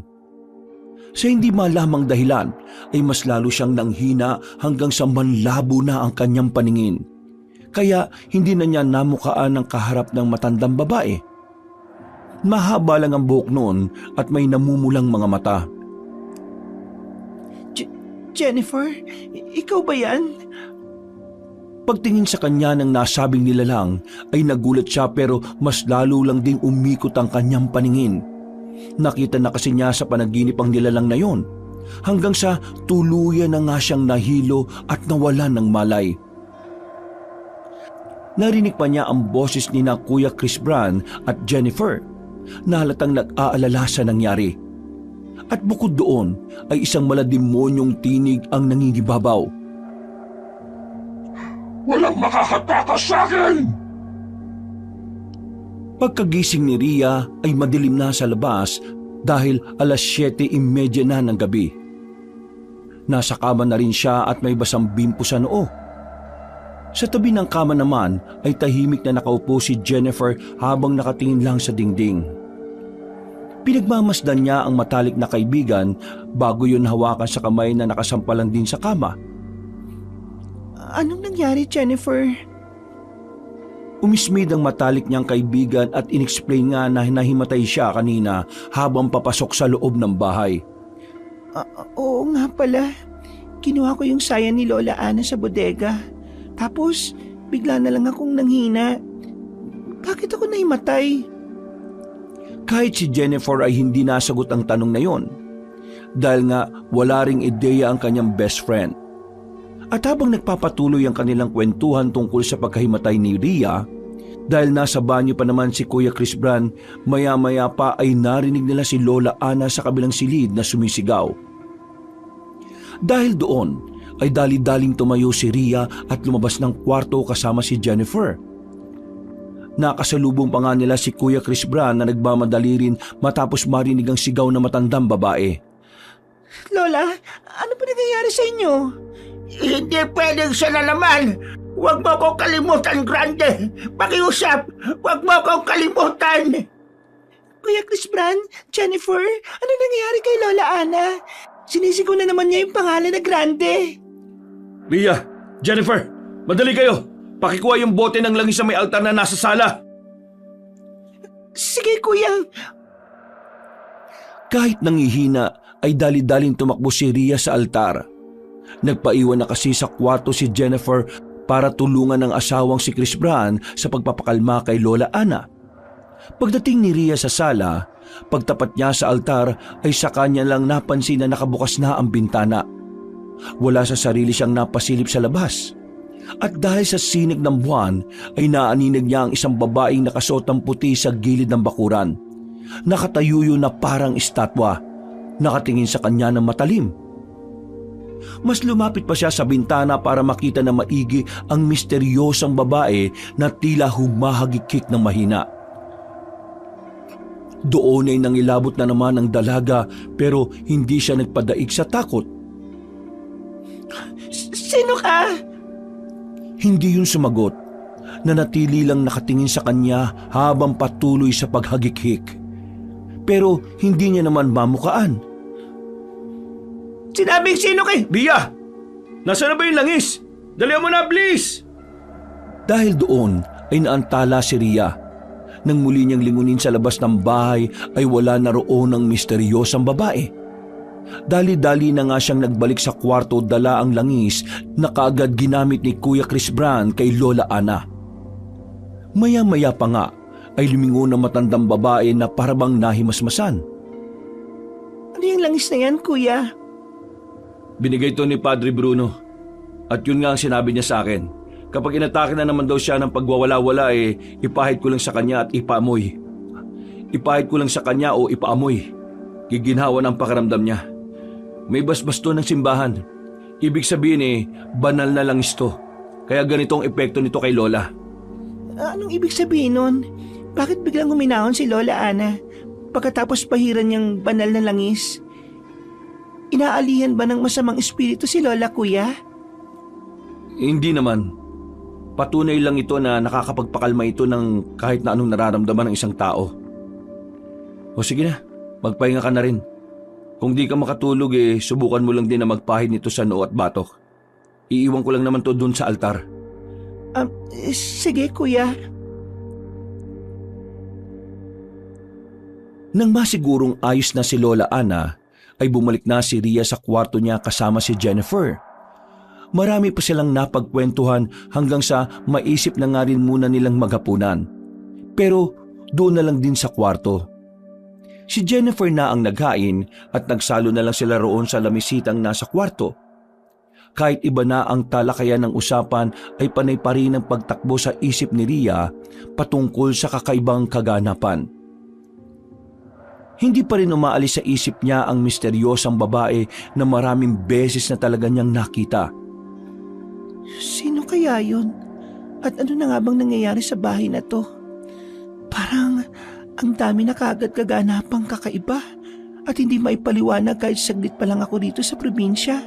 Sa hindi malamang dahilan ay mas lalo siyang nanghina hanggang sa manlabo na ang kanyang paningin. Kaya hindi na niya namukaan ang kaharap ng matandang babae. Mahaba lang ang buhok noon at may namumulang mga mata. Jennifer, ikaw ba yan? Pagtingin sa kanya ng nasabing nilalang ay nagulat siya pero mas lalo lang ding umikot ang kanyang paningin. Nakita na kasi niya sa panaginip ang nilalang na yon hanggang sa tuluyan na nga siyang nahilo at nawalan ng malay. Narinig pa niya ang boses ni na Kuya Chris Bran at Jennifer na halatang nag-aalala sa nangyari. At bukod doon ay isang malademonyong tinig ang nangingibabaw. Walang makakatakas sa akin! Pagkagising ni Rhea ay madilim na sa labas dahil 7:30 na ng gabi. Nasa kama na rin siya at may basang bimpo sa noo. Sa tabi ng kama naman ay tahimik na nakaupo si Jennifer habang nakatingin lang sa dingding. Pinagmamasdan niya ang matalik na kaibigan bago yun hawakan sa kamay na nakasampalan din sa kama. Anong nangyari, Jennifer? Umismid ang matalik niyang kaibigan at inexplain nga na nahimatay siya kanina habang papasok sa loob ng bahay. Oo nga pala. Kinuha ko yung saya ni Lola Ana sa bodega. Tapos, bigla na lang akong nanghina. Bakit ako nahimatay? Kahit si Jennifer ay hindi nasagot ang tanong na yon, dahil nga wala ring ideya ang kanyang best friend. At habang nagpapatuloy ang kanilang kwentuhan tungkol sa pagkahimatay ni Rhea, dahil nasa banyo pa naman si Kuya Chris Brand, maya-maya pa ay narinig nila si Lola Ana sa kabilang silid na sumisigaw. Dahil doon ay dali-daling tumayo si Rhea at lumabas ng kwarto kasama si Jennifer. Nakasalubong pa nga nila si Kuya Chris Brand na nagmamadali rin matapos marinig ang sigaw na matandang babae. Lola, ano pa nangyayari sa inyo? Hindi pwedeng siya na naman. Huwag mo akong kalimutan, Grande. Pakiusap, huwag mo akong kalimutan. Kuya Chris Brand, Jennifer, ano nangyayari kay Lola Ana? Sinisigaw na naman niya yung pangalan na Grande. Rhea, Jennifer, madali kayo! Pakikuha yung bote ng langis sa may altar na nasa sala. Sige, kuya. Kahit nangihina ay dali-daling tumakbo si Rhea sa altar. Nagpaiwan na kasi sa kwarto si Jennifer para tulungan ang asawang si Chris Brand sa pagpapakalma kay Lola Ana. Pagdating ni Rhea sa sala, pagtapat niya sa altar ay sa kanya lang napansin na nakabukas na ang bintana. Wala sa sarili siyang napasilip sa labas. At dahil sa sinig ng buwan ay naaninig niya ang isang babaeng nakasuotang puti sa gilid ng bakuran. Nakatayuyo na parang estatwa, nakatingin sa kanya ng matalim. Mas lumapit pa siya sa bintana para makita na maigi ang misteryosang babae na tila humahagikik ng mahina. Doon ay nangilabot na naman ang dalaga pero hindi siya nagpadaig sa takot. Sino ka? Hindi yun sumagot, nanatili lang nakatingin sa kanya habang patuloy sa paghagikhik. Pero hindi niya naman mamukaan. Sinabing sino kay... Rhea! Nasaan na ba yung langis? Dalihan mo na, please! Dahil doon ay naantala si Rhea. Nang muli niyang lingunin sa labas ng bahay ay wala na roon ang misteryosang babae. Dali-dali na nga siyang nagbalik sa kwarto dala ang langis na kaagad ginamit ni Kuya Chris Brand kay Lola Ana. Maya-maya pa nga ay lumingon ang matandang babae na parabang nahimasmasan. Ano yung langis na yan, kuya? Binigay to ni Padre Bruno at yun nga ang sinabi niya sa akin. Kapag inatake na naman daw siya ng pagwawala-wala ipahid ko lang sa kanya at ipaamoy. Ipahid ko lang sa kanya o ipaamoy. Giginhawa ng pakaramdam niya. May basbasto ng simbahan. Ibig sabihin banal na langis to. Kaya ganitong epekto nito kay Lola. Anong ibig sabihin nun? Bakit biglang huminahon si Lola Ana pagkatapos pahiran niyang banal na langis? Inaalihan ba ng masamang espiritu si Lola, kuya? Hindi naman. Patunay lang ito na nakakapagpakalma ito ng kahit na anong nararamdaman ng isang tao. O sige na, magpahinga ka na rin. Kung di ka makatulog subukan mo lang din na magpahid nito sa noo at batok. Iiwan ko lang naman to dun sa altar. Sige, kuya. Nang masigurong ayos na si Lola Ana, ay bumalik na si Rhea sa kwarto niya kasama si Jennifer. Marami pa silang napagkwentuhan hanggang sa maisip na nga rin muna nilang maghapunan. Pero doon na lang din sa kwarto. Si Jennifer na ang naghain at nagsalo na lang sila roon sa lamisitang nasa kwarto. Kahit iba na ang talakayan ng usapan ay panay pa rin ang pagtakbo sa isip ni Rhea patungkol sa kakaibang kaganapan. Hindi pa rin umaalis sa isip niya ang misteryosang babae na maraming beses na talaga niyang nakita. Sino kaya yun? At ano na nga bang nangyayari sa bahay na to? Parang ang dami na kaagad kaganapang kakaiba at hindi maipaliwanag kahit saglit pa lang ako dito sa probinsya.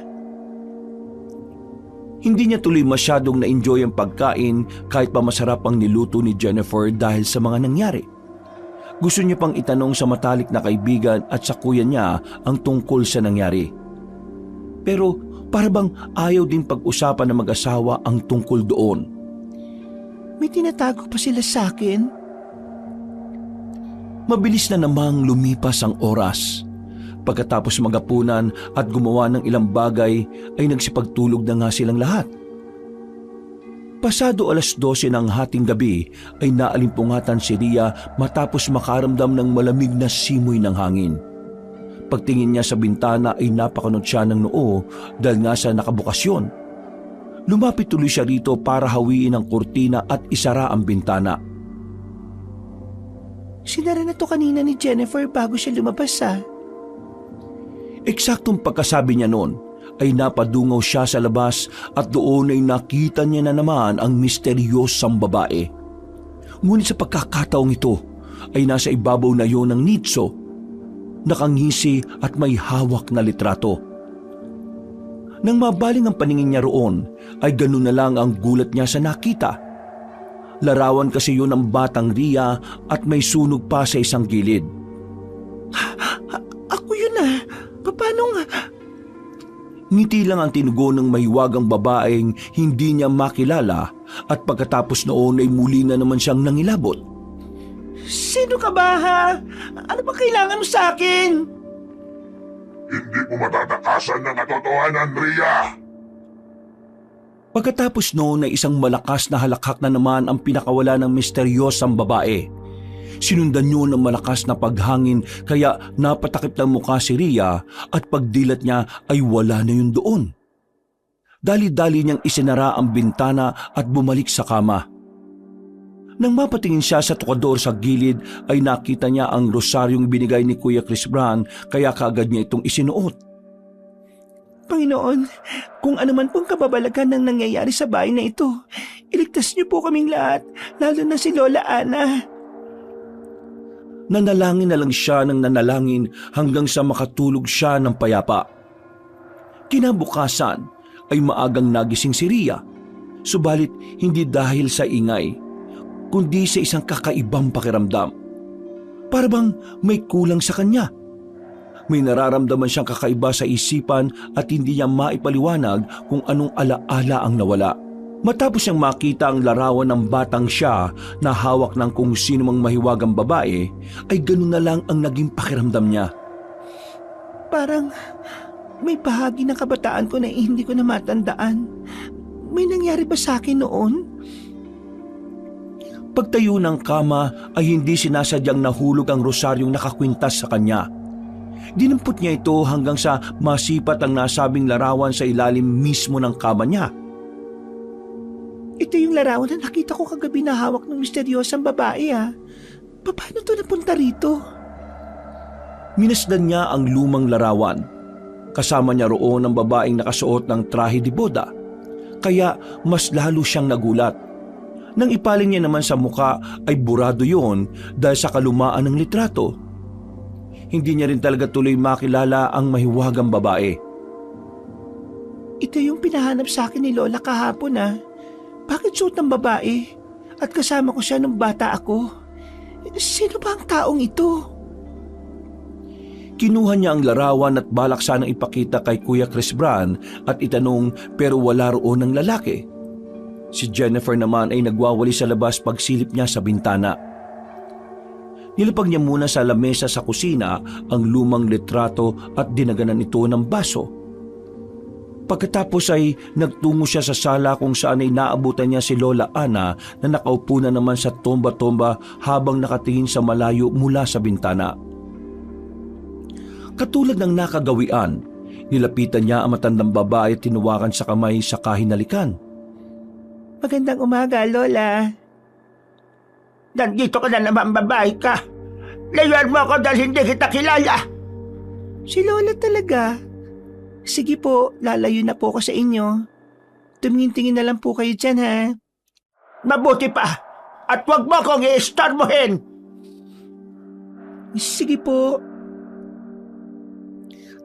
Hindi niya tuloy masyadong na-enjoy ang pagkain kahit pa masarap ang niluto ni Jennifer dahil sa mga nangyari. Gusto niya pang itanong sa matalik na kaibigan at sa kuya niya ang tungkol sa nangyari. Pero para bang ayaw din pag-usapan ng mag-asawa ang tungkol doon. May tinatago pa sila sa akin? Mabilis na namang lumipas ang oras. Pagkatapos magapunan at gumawa ng ilang bagay ay nagsipagtulog na nga silang lahat. Pasado 12:00 ng hating gabi ay naalimpungatan si Ria matapos makaramdam ng malamig na simoy ng hangin. Pagtingin niya sa bintana ay napakunot siya ng noo dahil nga sa nakabukasyon. Lumapit tuloy siya rito para hawiin ang kurtina at isara ang bintana. Sinara na to kanina ni Jennifer bago siya lumabas Eksaktong pagkasabi niya noon ay napadungaw siya sa labas at doon ay nakita niya na naman ang misteryosang babae. Ngunit sa pagkakataong ito ay nasa ibabaw na yon ng nitso, nakangisi at may hawak na litrato. Nang mabaling ang paningin niya roon ay ganun na lang ang gulat niya sa nakita. Larawan kasi yun ng batang Ria at may sunog pa sa isang gilid. Ako yun Paano nga? Ngiti lang ang tinugon ng mahiwagang babaeng hindi niya makilala at pagkatapos noon ay muli na naman siyang nangilabot. Sino ka ba Ano ba kailangan mo sa akin? Hindi mo matatakasan ng katotohanan, Ria! Pagkatapos noon ay isang malakas na halakhak na naman ang pinakawala ng misteryosang babae. Sinundan niyo ng malakas na paghangin kaya napatakip ng mukha si Ria at pagdilat niya ay wala na yun doon. Dali-dali niyang isinara ang bintana at bumalik sa kama. Nang mapatingin siya sa tukador sa gilid ay nakita niya ang rosaryong binigay ni Kuya Chris Brown kaya kaagad niya itong isinuot. Panginoon, kung ano man pong kababalagan ng nangyayari sa bahay na ito, iligtas niyo po kaming lahat, lalo na si Lola Ana. Nanalangin na lang siya ng nanalangin hanggang sa makatulog siya ng payapa. Kinabukasan ay maagang nagising si Ria, subalit hindi dahil sa ingay, kundi sa isang kakaibang pakiramdam. Para bang may kulang sa kanya. May nararamdaman siyang kakaiba sa isipan at hindi niya maipaliwanag kung anong alaala ang nawala. Matapos niyang makita ang larawan ng batang siya na hawak ng kung sino mang mahiwagang babae, ay ganun na lang ang naging pakiramdam niya. Parang may bahagi ng kabataan ko na hindi ko na matandaan. May nangyari ba sa akin noon? Pagtayo ng kama ay hindi sinasadyang nahulog ang rosaryong nakakwintas sa kanya. Dinampot niya ito hanggang sa masipat ang nasabing larawan sa ilalim mismo ng kama niya. Ito yung larawan na nakita ko kagabi na hawak ng misteryosang babae Paano to napunta rito? Minasdan niya ang lumang larawan. Kasama niya roon ang babaeng nakasuot ng trahe de boda. Kaya mas lalo siyang nagulat. Nang ipaling niya naman sa muka ay burado yon dahil sa kalumaan ng litrato. Hindi niya rin talaga tuloy makilala ang mahiwagang babae. Ito yung pinahanap sa akin ni Lola kahapon Bakit suot ng babae? At kasama ko siya nung bata ako. Sino ba ang taong ito? Kinuha niya ang larawan at balak sanang ipakita kay Kuya Chris Brown at itanong pero wala roon ng lalaki. Si Jennifer naman ay nagwawali sa labas pagsilip niya sa bintana. Nilapag niya muna sa lamesa sa kusina ang lumang litrato at dinaganan ito ng baso. Pagkatapos ay nagtungo siya sa sala kung saan ay naabutan niya si Lola Ana na nakaupo na naman sa tomba-tomba habang nakatingin sa malayo mula sa bintana. Katulad ng nakagawian, nilapitan niya ang matandang babae at tinuwakan sa kamay sa kahinalikan. Magandang umaga, Lola. Nandito ka na naman, babae ka. Layuan mo ako dahil hindi kita kilala. Si Lola talaga. Sige po, lalayo na po ako sa inyo. Tumingin-tingin na lang po kayo dyan, Mabuti pa. At huwag mo akong i-istorbohin. Sige po.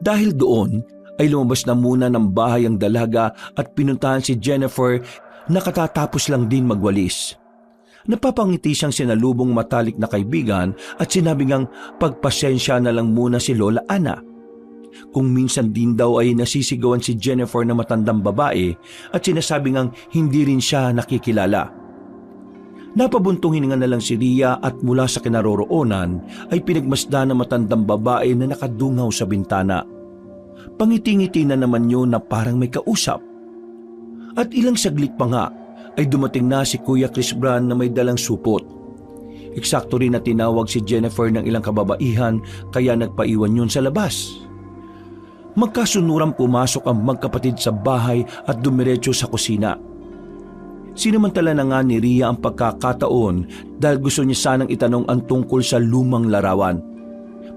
Dahil doon ay lumabas na muna ng bahay ang dalaga at pinuntahan si Jennifer na katatapos lang din magwalis. Napapangiti siyang sinalubong matalik na kaibigan at sinabi ngang pagpasensya na lang muna si Lola Ana. Kung minsan din daw ay nasisigawan si Jennifer na matandang babae at sinasabi ngang hindi rin siya nakikilala. Napabuntong hininga na lang si Ria at mula sa kinaroroonan ay pinagmasdan na matandang babae na nakadungaw sa bintana. Pangiti-ngiti na naman yun na parang may kausap. At ilang saglit pa nga ay dumating na si Kuya Chris Bran na may dalang supot. Eksakto rin na tinawag si Jennifer ng ilang kababaihan kaya nagpaiwan yun sa labas. Magkasunurang pumasok ang magkapatid sa bahay at dumiretso sa kusina. Sinamantala na nga ni Ria ang pagkakataon dahil gusto niya sanang itanong ang tungkol sa lumang larawan.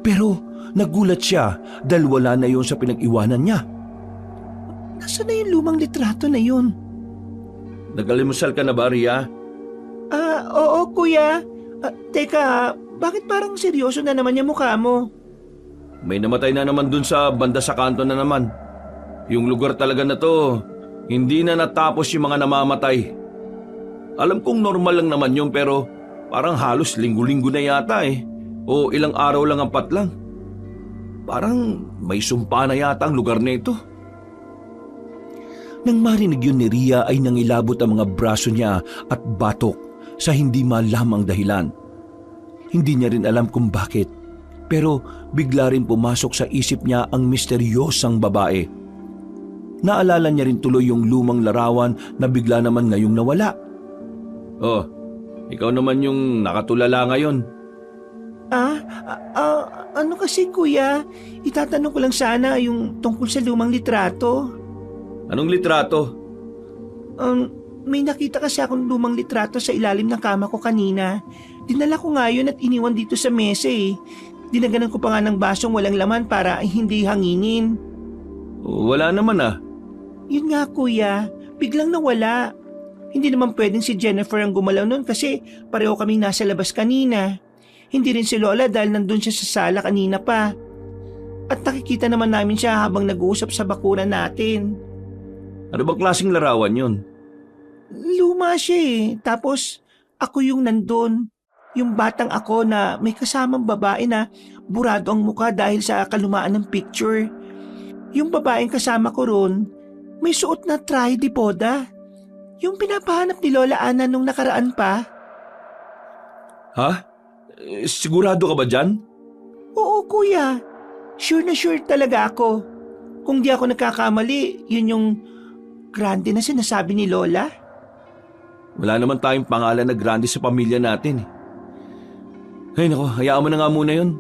Pero nagulat siya dahil wala na yun sa pinag-iwanan niya. Nasaan na yung lumang litrato na yun? Nagalimusal ka na ba, Ria? Oo kuya. Teka, bakit parang seryoso na naman yung mukha mo? May namatay na naman dun sa banda sa kanto na naman. Yung lugar talaga na to, hindi na natapos yung mga namamatay. Alam kong normal lang naman yun pero parang halos linggo-linggo na yata eh. O ilang araw lang ang patlang. Parang may sumpa na yata ang lugar na ito. Nang marinig yun ni Ria ay nangilabot ang mga braso niya at batok sa hindi malamang dahilan. Hindi niya rin alam kung bakit, pero bigla rin pumasok sa isip niya ang misteryosang babae. Naalala niya rin tuloy yung lumang larawan na bigla naman ngayong nawala. Oh, ikaw naman yung nakatulala ngayon. Ano kasi kuya? Itatanong ko lang sana yung tungkol sa lumang litrato. Anong litrato? May nakita kasi akong lumang litrato sa ilalim ng kama ko kanina. Dinala ko nga yun at iniwan dito sa mesa eh. Dinaganan ko pa nga ng basong walang laman para hindi hanginin. Wala naman ah. Yun nga kuya, biglang nawala. Hindi naman pwedeng si Jennifer ang gumalaw nun kasi pareho kaming nasa labas kanina. Hindi rin si Lola dahil nandun siya sa sala kanina pa. At nakikita naman namin siya habang nag-uusap sa bakuran natin. Ano bang klaseng larawan yun? Luma siya eh. Tapos ako yung nandun. Yung batang ako na may kasamang babae na burado ang mukha dahil sa kalumaan ng picture. Yung babaeng kasama ko ron, may suot na tridipoda. Yung pinapahanap ni Lola Ana nung nakaraan pa. Ha? Sigurado ka ba dyan? Oo kuya, sure na sure talaga ako. Kung di ako nagkakamali, yun yung grande na sinasabi ni Lola. Wala naman tayong pangalan na grande sa pamilya natin eh. Ay nako, hayaan mo na nga muna yun.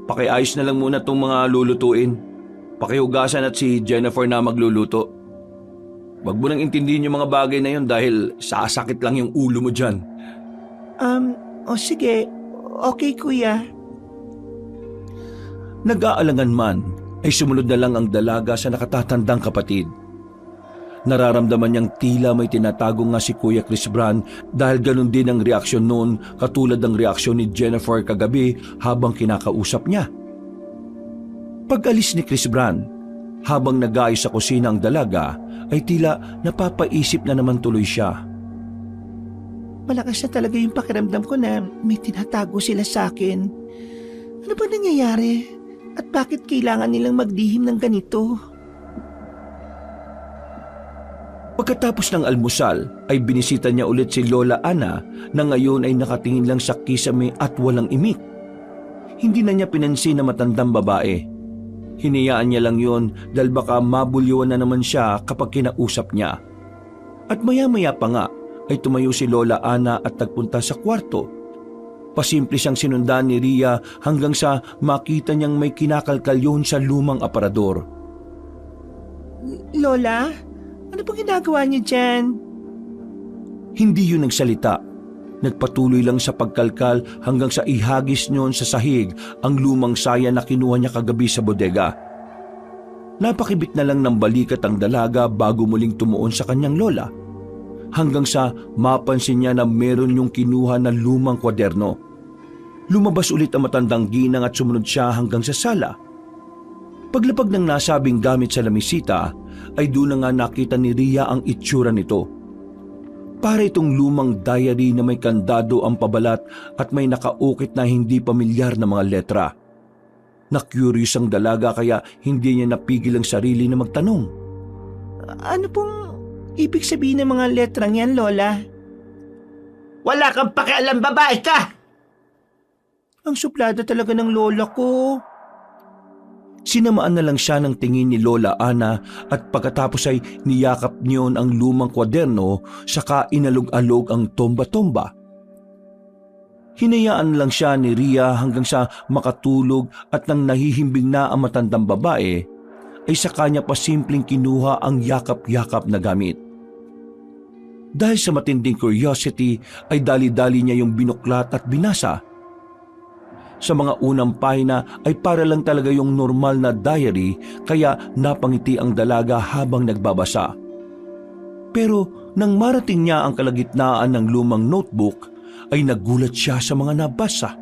Pakiayos na lang muna itong mga lulutuin. Pakihugasan at si Jennifer na magluluto. Wag mo nang intindihin yung mga bagay na yun dahil sasakit lang yung ulo mo dyan. Sige. Okay kuya. Nag-aalangan man ay sumunod na lang ang dalaga sa nakatatandang kapatid. Nararamdaman niyang tila may tinatago nga si Kuya Chris Bran dahil ganun din ang reaksyon noon katulad ng reaksyon ni Jennifer kagabi habang kinakausap niya. Pag-alis ni Chris Bran, habang nag-aayos sa kusina ang dalaga, ay tila napapaisip na naman tuloy siya. Malakas na talaga yung pakiramdam ko na may tinatago sila sa akin. Ano ba nangyayari? At bakit kailangan nilang maglihim ng ganito? Pagkatapos ng almusal ay binisita niya ulit si Lola Ana na ngayon ay nakatingin lang sa kisame at walang imik. Hindi na niya pinansin na matandang babae. Hinayaan niya lang yon dahil baka mabulyuan na naman siya kapag kinausap niya. At maya-maya pa nga ay tumayo si Lola Ana at nagpunta sa kwarto. Pasimple siyang sinundan ni Ria hanggang sa makita niyang may kinakalkal yun sa lumang aparador. Lola, ano pong ginagawa niyo dyan? Hindi yun nagsalita. Nagpatuloy lang sa pagkalkal hanggang sa ihagis niyon sa sahig ang lumang saya na kinuha niya kagabi sa bodega. Napakibit na lang ng balikat ang dalaga bago muling tumuon sa kanyang lola. Hanggang sa mapansin niya na meron yung kinuha na lumang kwaderno. Lumabas ulit ang matandang ginang at sumunod siya hanggang sa sala. Paglapag ng nasabing gamit sa lamisita, ay doon na nga nakita ni Ria ang itsura nito. Para itong lumang diary na may kandado ang pabalat at may nakaukit na hindi pamilyar na mga letra. Na-curious ang dalaga kaya hindi niya napigil ang sarili na magtanong. Ano pong ibig sabihin ng mga letrang yan, Lola? Wala kang pakialam, babae ka! Ang suplada talaga ng lola ko. Sinamaan na lang siya ng tingin ni Lola Ana at pagkatapos ay niyakap niyon ang lumang kwaderno saka inalog-alog ang tomba-tomba. Hinayaan lang siya ni Ria hanggang sa makatulog at nang nahihimbing na ang matandang babae ay sa kanya pa simpleng kinuha ang yakap-yakap na gamit. Dahil sa matinding curiosity ay dali-dali niya yung binuklat at binasa. Sa mga unang pahina ay para lang talaga yung normal na diary kaya napangiti ang dalaga habang nagbabasa. Pero nang marating niya ang kalagitnaan ng lumang notebook ay nagulat siya sa mga nabasa.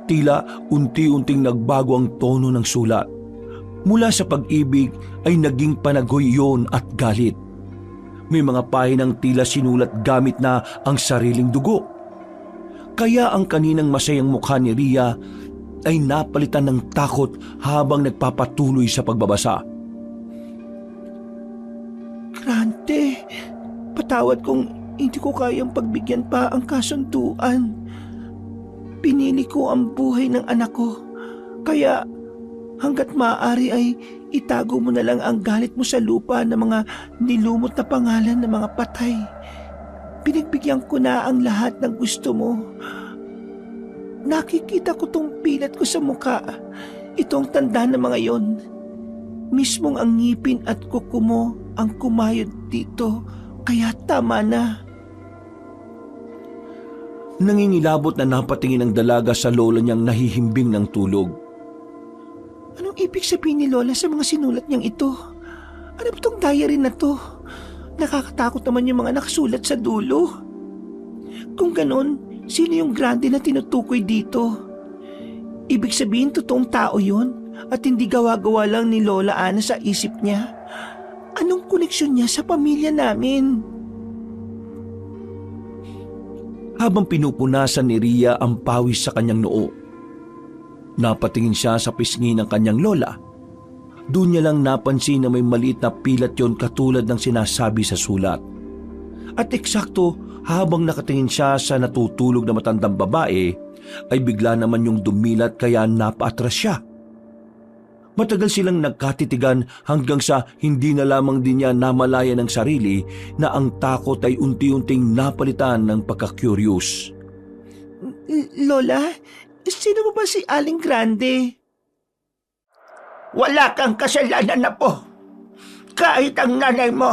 Tila unti-unting nagbago ang tono ng sulat. Mula sa pag-ibig ay naging panagoy at galit. May mga pahinang tila sinulat gamit na ang sariling dugo. Kaya ang kaninang masayang mukha ni Ria ay napalitan ng takot habang nagpapatuloy sa pagbabasa. Grande, patawad kung hindi ko kayang pagbigyan pa ang kasunduan. Pinili ko ang buhay ng anak ko, kaya hanggat maaari ay itago mo na lang ang galit mo sa lupa ng mga nilumot na pangalan ng mga patay. Pinagbigyan ko na ang lahat ng gusto mo. Nakikita ko tong pilat ko sa muka. Itong tanda ng mga yon. Mismong ang ngipin at kuko mo ang kumayod dito. Kaya tama na. Nangingilabot na napatingin ang dalaga sa lola niyang nahihimbing ng tulog. Anong ibig sabihin ni Lola sa mga sinulat niyang ito? Ano ba itong diary na to? Nakakatakot naman yung mga nakasulat sa dulo. Kung ganon, sino yung grande na tinutukoy dito? Ibig sabihin totoong tao yon at hindi gawa-gawa lang ni Lola Ana sa isip niya. Anong koneksyon niya sa pamilya namin? Habang pinupunasan ni Ria ang pawis sa kanyang noo, napatingin siya sa pisngi ng kanyang lola. Doon niya lang napansin na may maliit na pilat yon katulad ng sinasabi sa sulat. At eksakto habang nakatingin siya sa natutulog na matandang babae, ay bigla naman yung dumilat kaya napaatras siya. Matagal silang nagkatitigan hanggang sa hindi na lamang din niya namalaya ng sarili na ang takot ay unti-unting napalitan ng pagka-curious. Lola, sino ba si Aling Grande? Wala kang kasalanan na po. Kahit ang nanay mo.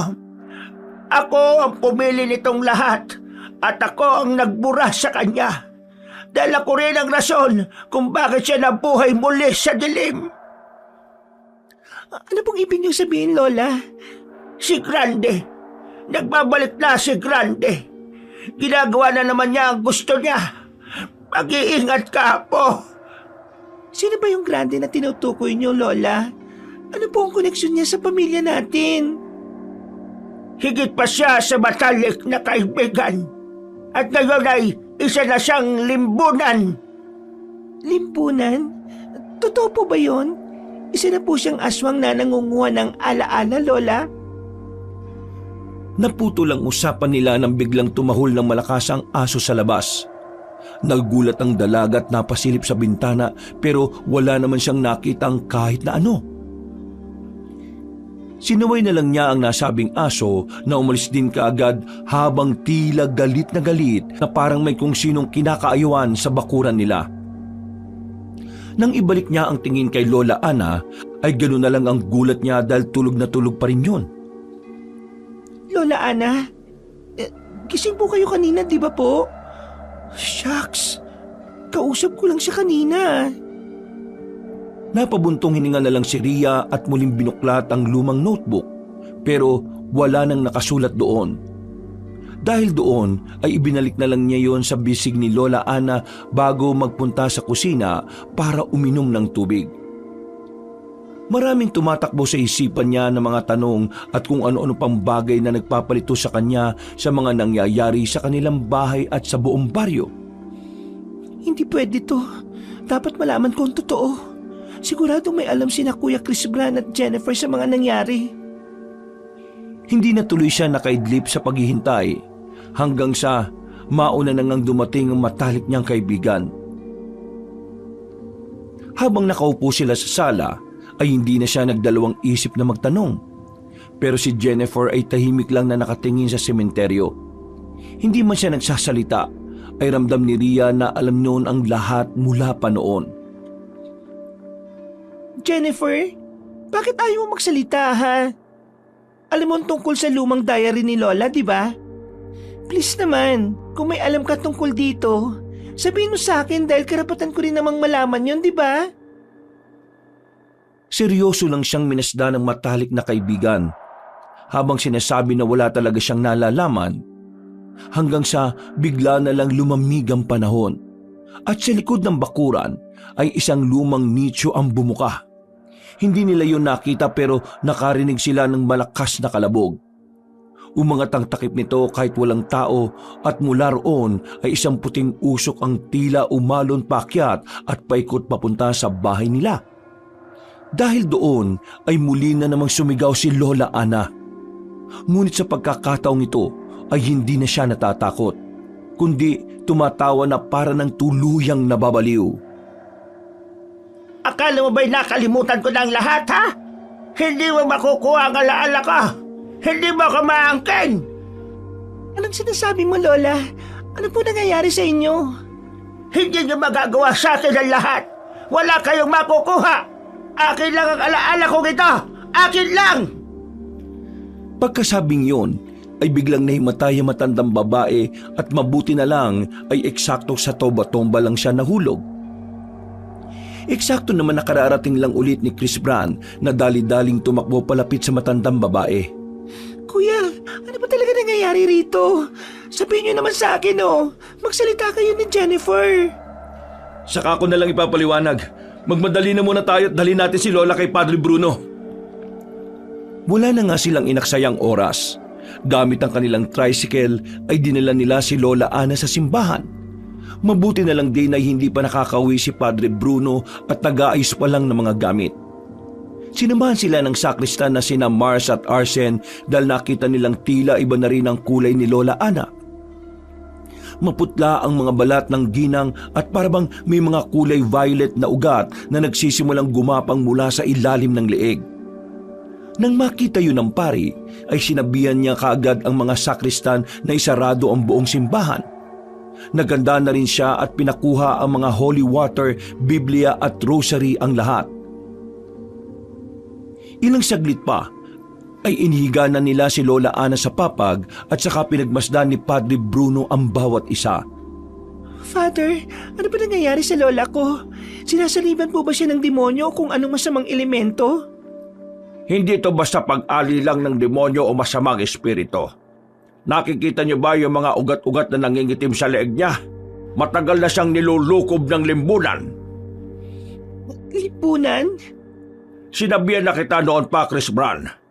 Ako ang pumili nitong lahat at ako ang nagbura sa kanya. Dahil ako rin ang rason kung bakit siya nabuhay muli sa dilim. Ano pong ibig niyo sabihin, Lola? Si Grande. Nagbabalik na si Grande. Ginagawa na naman niya ang gusto niya. Mag-iingat ka po. Sino ba yung Grande na tinutukoy niyo, Lola? Ano po ang koneksyon niya sa pamilya natin? Higit pa siya sa matalik na kaibigan. At ngayon ay isa na siyang limbunan. Limbunan? Totoo po ba yun? Isa na po siyang aswang na nangunguha ng alaala, Lola? Naputol ang usapan nila nang biglang tumahol ng malakas ang aso sa labas. Nagulat ang dalaga at napasilip sa bintana pero wala naman siyang nakitang kahit na ano. Sinuway na lang niya ang nasabing aso na umalis din kaagad habang tila galit na parang may kung sinong kinakaayuan sa bakuran nila. Nang ibalik niya ang tingin kay Lola Ana ay ganoon na lang ang gulat niya dahil tulog na tulog pa rin yun. Lola Ana, gising po kayo kanina, di ba po? Shucks, kausap ko lang siya kanina. Napabuntong hininga na lang si Ria at muling binuklat ang lumang notebook pero wala nang nakasulat doon. Dahil doon ay ibinalik na lang niya yon sa bisig ni Lola Ana bago magpunta sa kusina para uminom ng tubig. Maraming tumatakbo sa isipan niya ng mga tanong at kung ano-ano pang bagay na nagpapalito sa kanya sa mga nangyayari sa kanilang bahay at sa buong baryo. Hindi pwede to. Dapat malaman ko ang totoo. Siguradong may alam sina Kuya Chris Bran at Jennifer sa mga nangyari. Hindi na tuloy siya nakaidlip sa paghihintay hanggang sa mauna na ngang dumating ang matalik niyang kaibigan. Habang nakaupo sila sa sala, ay hindi na siya nagdalawang isip na magtanong. Pero si Jennifer ay tahimik lang na nakatingin sa sementeryo. Hindi man siya nagsasalita, ay ramdam ni Rhea na alam noon ang lahat mula pa noon. Jennifer, bakit ayaw mo magsalita ha? Alam mo tungkol sa lumang diary ni Lola, di ba? Please naman, kung may alam ka tungkol dito, sabihin mo sa akin dahil karapatan ko rin namang malaman yon, di ba? Seryoso lang siyang minasda ng matalik na kaibigan habang sinasabi na wala talaga siyang nalalaman hanggang sa bigla na lang lumamig ang panahon at sa likod ng bakuran ay isang lumang nicho ang bumuka. Hindi nila yun nakita pero nakarinig sila ng malakas na kalabog. Umangat ang takip nito kahit walang tao at mula roon ay isang puting usok ang tila umalon paakyat at paikot papunta sa bahay nila. Dahil doon ay muli na namang sumigaw si Lola Ana. Ngunit sa pagkakataong ito ay hindi na siya natatakot, kundi tumatawa na para ng tuluyang nababaliw. Akala mo ba'y nakalimutan ko ng lahat, ha? Hindi mo makukuha ang alaala ko. Hindi mo ko maangkin. Anong sinasabi mo, Lola? Ano po nangyayari sa inyo? Hindi niyo magagawa sa akin ang lahat. Wala kayong makukuha. Akin lang ang alaala kong ito! Akin lang! Pagkasabing yon, ay biglang nahimatay ang matandang babae at mabuti na lang ay eksakto sa tomba lang siya nahulog. Eksakto naman nakararating lang ulit ni Chris Bran na dali-daling tumakbo palapit sa matandang babae. Kuya, ano ba talaga nangyayari rito? Sabihin niyo naman sa akin, oh. Magsalita kayo ni Jennifer. Saka ko na lang ipapaliwanag. Magmadali na muna tayo at dalhin natin si Lola kay Padre Bruno. Wala na nga silang inaksayang oras. Gamit ang kanilang tricycle ay dinala nila si Lola Ana sa simbahan. Mabuti na lang din ay hindi pa nakakauwi si Padre Bruno at nag-aayos pa lang ng mga gamit. Sinamahan sila ng sakristan na sina Mars at Arsen dahil nakita nilang tila iba na rin ang kulay ni Lola Ana. Maputla ang mga balat ng ginang at parabang may mga kulay violet na ugat na nagsisimulang gumapang mula sa ilalim ng leeg. Nang makita yun ng pari, ay sinabihan niya kaagad ang mga sakristan na isarado ang buong simbahan. Naganda na rin siya at pinakuha ang mga holy water, Biblia at rosary ang lahat. Ilang saglit pa, ay inihiga na nila si Lola Ana sa papag at saka pinagmasdan ni Padre Bruno ang bawat isa. Father, ano ba nangyayari sa lola ko? Sinasaliban po ba siya ng demonyo o kung anong masamang elemento? Hindi ito basta pag-ali lang ng demonyo o masamang espiritu. Nakikita niyo ba yung mga ugat-ugat na nangingitim sa leeg niya? Matagal na siyang nilulukob ng limbunan. Lipunan? Sinabihan na kita noon pa, Chris Bran.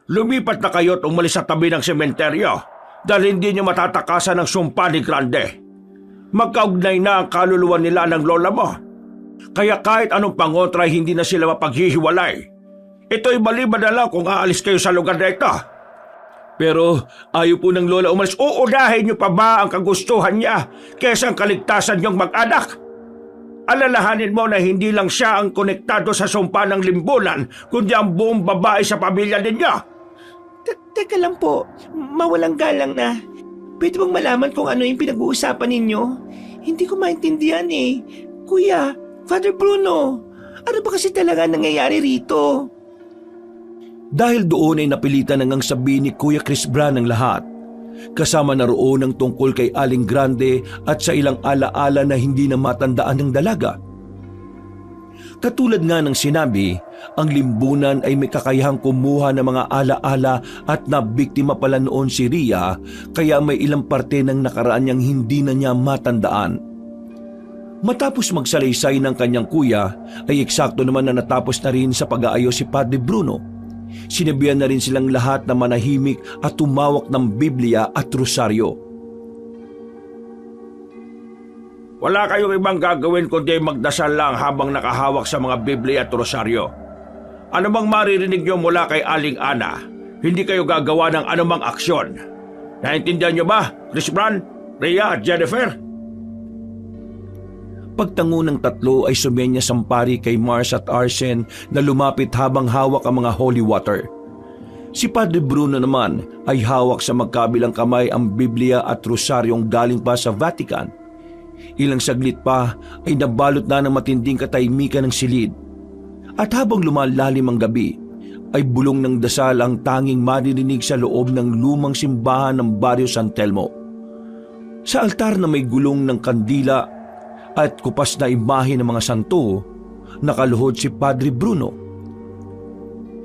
Lumipat na kayo at umalis sa tabi ng sementeryo dahil hindi niyo matatakasan ng sumpa ni Grande. Magkaugnay na ang kaluluwa nila ng lola mo. Kaya kahit anong pangontra hindi na sila mapaghihiwalay. Ito'y maliban na lang kung aalis kayo sa lugar na ito. Pero ayaw po ng lola umalis. Uunahin niyo pa ba ang kagustuhan niya kaysa ang kaligtasan niyong mag-anak? Alalahanin mo na hindi lang siya ang konektado sa sumpa ng limbunan kundi ang buong babae sa pamilya ninyo. Teka lang po, mawalang galang na. Pwede bang malaman kung ano yung pinag-uusapan ninyo? Hindi ko maintindihan eh. Kuya, Father Bruno, ano ba kasi talaga nangyayari rito? Dahil doon ay napilitan nang sabihin ni Kuya Chris Bran ang lahat. Kasama na roon ang tungkol kay Aling Grande at sa ilang alaala na hindi na matandaan ng dalaga. Katulad nga ng sinabi, ang limbunan ay may kakayahang kumuha ng mga alaala at nabiktima pala noon si Rhea kaya may ilang parte ng nakaraan niyang hindi na niya matandaan. Matapos magsalaysay ng kanyang kuya, ay eksakto naman na natapos na rin sa pag-aayos si Padre Bruno. Sinabihan na rin silang lahat na manahimik at tumawak ng Biblia at rosaryo. Wala kayong ibang gagawin kundi magdasal lang habang nakahawak sa mga Biblia at rosaryo. Ano bang maririnig nyo mula kay Aling Ana, hindi kayo gagawa ng anumang aksyon. Naintindihan nyo ba, Chris Bran, Rhea at Jennifer? Pagtango ng tatlo ay sumenya sampari kay Mars at Arsene na lumapit habang hawak ang mga holy water. Si Padre Bruno naman ay hawak sa magkabilang kamay ang Biblia at rosaryong galing pa sa Vatican. Ilang saglit pa ay nabalot na ng matinding katahimikan ng silid. At habang lumalalim ang gabi, ay bulong ng dasal ang tanging maririnig sa loob ng lumang simbahan ng Barrio San Telmo. Sa altar na may gulong ng kandila at kupas na imahe ng mga santo, nakaluhod si Padre Bruno.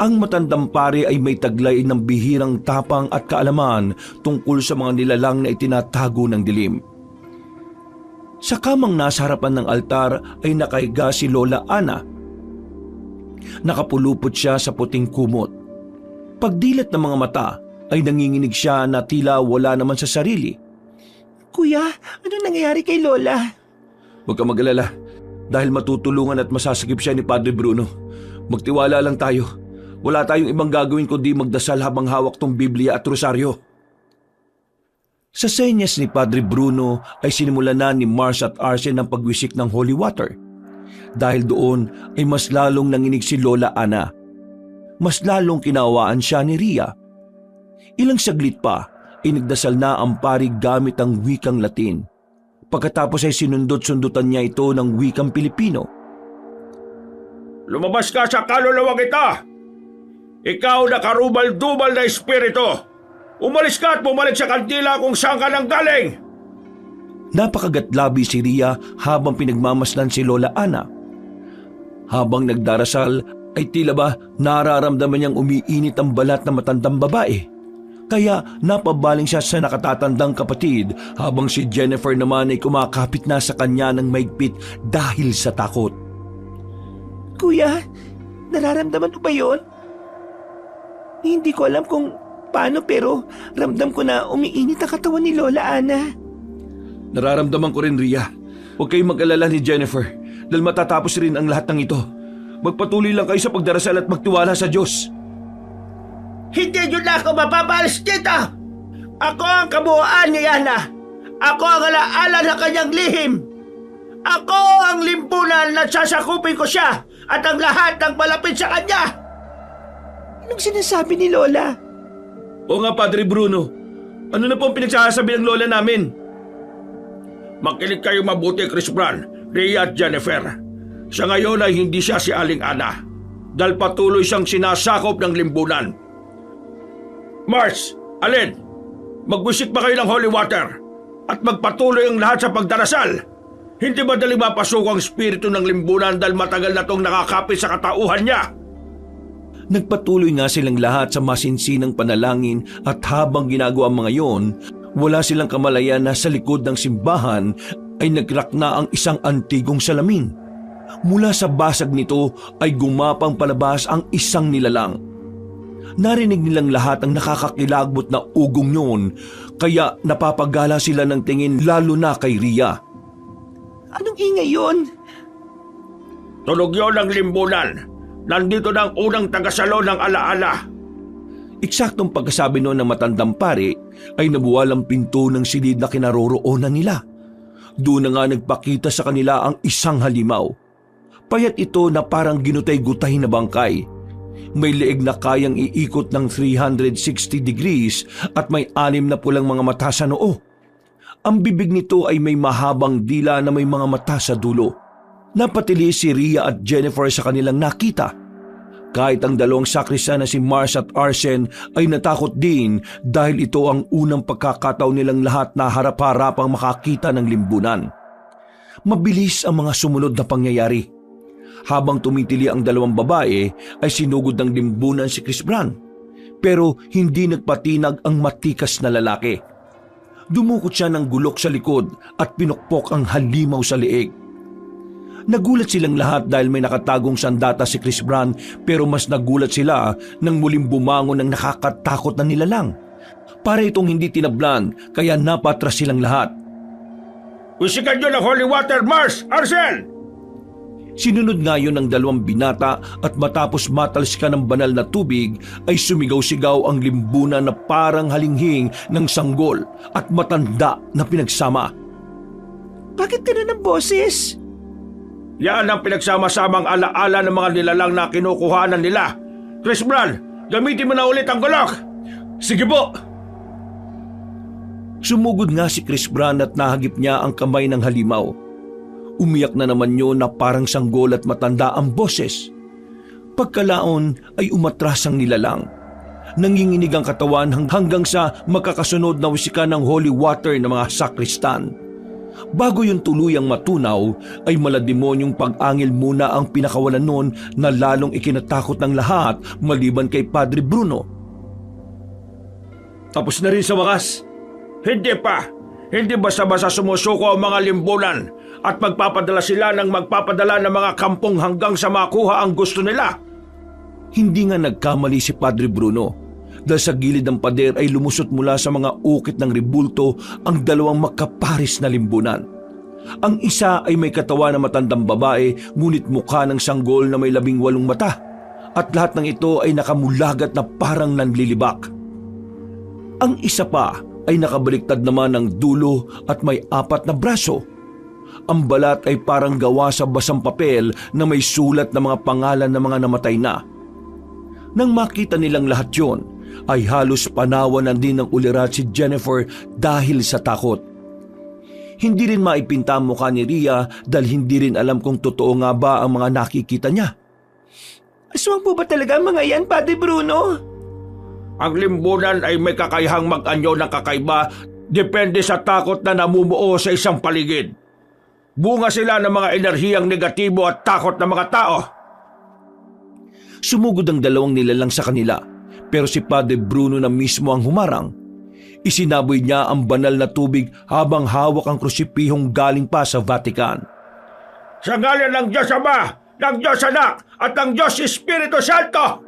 Ang matandang pare ay may taglay ng bihirang tapang at kaalaman tungkol sa mga nilalang na itinatago ng dilim. Sa kamang nasa harapan ng altar ay nakahiga si Lola Ana. Nakapulupot siya sa puting kumot. Pagdilat ng mga mata ay nanginginig siya na tila wala naman sa sarili. Kuya, ano nangyayari kay Lola? Huwag ka mag-alala, dahil matutulungan at masasagip siya ni Padre Bruno. Magtiwala lang tayo. Wala tayong ibang gagawin kundi magdasal habang hawak tong Biblia at rosaryo. Sa senyas ni Padre Bruno ay sinimulan na ni Mars at Arsene ang pagwisik ng holy water. Dahil doon ay mas lalong nanginig si Lola Ana. Mas lalong kinawaan siya ni Rhea. Ilang saglit pa ay nagdasal na ang pari gamit ang wikang Latin. Pagkatapos ay sinundot-sundutan niya ito ng wikang Pilipino. Lumabas ka sa kaluluwang ito! Ikaw na karubal-dubal na espiritu! Umalis ka at bumalik sa kandila kung saan ka nang galing! Napakagatlabi si Rhea habang pinagmamasdan si Lola Ana. Habang nagdarasal ay tila ba nararamdaman niyang umiinit ang balat ng matandang babae. Kaya napabaling siya sa nakatatandang kapatid habang si Jennifer naman ay kumakapit na sa kanya ng maigpit dahil sa takot. Kuya, nararamdaman mo ba yun? Hindi ko alam kung paano pero ramdam ko na umiinit ang katawan ni Lola Ana. Nararamdaman ko rin, Rhea. Huwag kayong mag-alala ni Jennifer dahil matatapos rin ang lahat ng ito. Magpatuloy lang kayo sa pagdarasal at magtiwala sa Diyos. Hindi nyo na ako mapapalis dito! Ako ang kabuuan ni Ana! Ako ang alaala ng kanyang lihim! Ako ang limbunan na sasakupin ko siya at ang lahat ng malapit sa kanya! Anong sinasabi ni Lola? O nga, Padre Bruno. Ano na po ang pinagsasabi ng Lola namin? Makinig kayo mabuti, Chris Bran, Rhea at Jennifer. Sa ngayon ay hindi siya si Aling Ana dahil patuloy siyang sinasakop ng limbunan. Mars, Alin, magwisik ba kayo ng holy water at magpatuloy ang lahat sa pagdarasal? Hindi madaling mapasok ang espiritu ng limbunan dahil matagal na tong nakakapit sa katauhan niya. Nagpatuloy nga silang lahat sa masinsinang panalangin at habang ginagawa ang mga yon, wala silang kamalayan na sa likod ng simbahan ay nagkrak na ang isang antigong salamin. Mula sa basag nito ay gumapang palabas ang isang nilalang. Narinig nilang lahat ang nakakakilagbot na ugong yun, kaya napapagala sila ng tingin lalo na kay Rhea. Anong ingay yun? Tunog yun ng limbunan. Nandito na ang unang tagasalo ng alaala. Eksaktong pagkasabi noon ng matandang pare ay nabuwal ang pinto ng silid na kinaroroonan nila. Doon na nga nagpakita sa kanila ang isang halimaw. Payat ito na parang ginutay-gutay na bangkay. May leeg na kayang iikot ng 360 degrees at may 6 na pulang mga mata sa noo. Ang bibig nito ay may mahabang dila na may mga mata sa dulo. Napatili si Rhea at Jennifer sa kanilang nakita. Kahit ang dalawang sakrisan na si Mars at Arsene ay natakot din dahil ito ang unang pagkakataon nilang lahat na harap-harapang makakita ng limbunan. Mabilis ang mga sumunod na pangyayari. Habang tumitili ang dalawang babae ay sinugod ng limbunan si Chris Bran. Pero hindi nagpatinag ang matikas na lalaki. Dumukot siya ng gulok sa likod at pinukpok ang halimaw sa leeg. Nagulat silang lahat dahil may nakatagong sandata si Chris Brown, pero mas nagulat sila nang muling bumangon ng nakakatakot na nilalang. Para itong hindi tinablan, kaya napatras silang lahat. Wisikan nyo ng holy water, Mars! Arcel! Sinunod ngayon ng 2 binata at matapos matalsikan ng banal na tubig ay sumigaw-sigaw ang limbunan na parang halinghing ng sanggol at matanda na pinagsama. Bakit ganun ang boses? Yan ang pinagsama-samang alaala ng mga nilalang na kinukuhanan nila. Chris Brown, gamitin mo na ulit ang gulok! Sige po! Sumugod nga si Chris Brown at nahagip niya ang kamay ng halimaw. Umiyak na naman yun na parang sanggol at matanda ang boses. Pagkalaon ay umatras ang nilalang. Nanginginig ang katawan hanggang sa makakasunod na wisikan ng holy water ng mga sakristan. Bago yung tuluyang matunaw ay malademonyong pag-angil muna ang pinakawalan nun na lalong ikinatakot ng lahat maliban kay Padre Bruno. Tapos na rin sa wakas. Hindi pa! Hindi basta-basta sumusuko ang mga limbunan at magpapadala sila ng magpapadala ng mga kampong hanggang sa makuha ang gusto nila. Hindi nga nagkamali si Padre Bruno. Dahil sa gilid ng pader ay lumusot mula sa mga ukit ng ribulto ang 2 makaparis na limbunan. Ang isa ay may katawan na matandang babae ngunit mukha ng sanggol na may 18 mata. At lahat ng ito ay nakamulagat na parang nanlilibak. Ang isa pa ay nakabaliktad naman ng dulo at may 4 na braso. Ang balat ay parang gawa sa basang papel na may sulat na mga pangalan ng mga namatay na. Nang makita nilang lahat yon, ay halos panawanan din ng ulirat si Jennifer dahil sa takot. Hindi rin maipinta ang mukha ni Rhea dahil hindi rin alam kung totoo nga ba ang mga nakikita niya. Aswang po ba talaga ang mga yan, Padre Bruno? Ang limbunan ay may kakayahang mag-anyo ng kakaiba depende sa takot na namumuo sa isang paligid. Bunga sila ng mga enerhiyang negatibo at takot ng mga tao. Sumugod ang 2 nilalang sa kanila, pero si Padre Bruno na mismo ang humarang. Isinaboy niya ang banal na tubig habang hawak ang krusipihong galing pa sa Vatican. Sa ngalan ng Diyos Ama, ng Diyos Anak, at ng Diyos Espiritu Santo,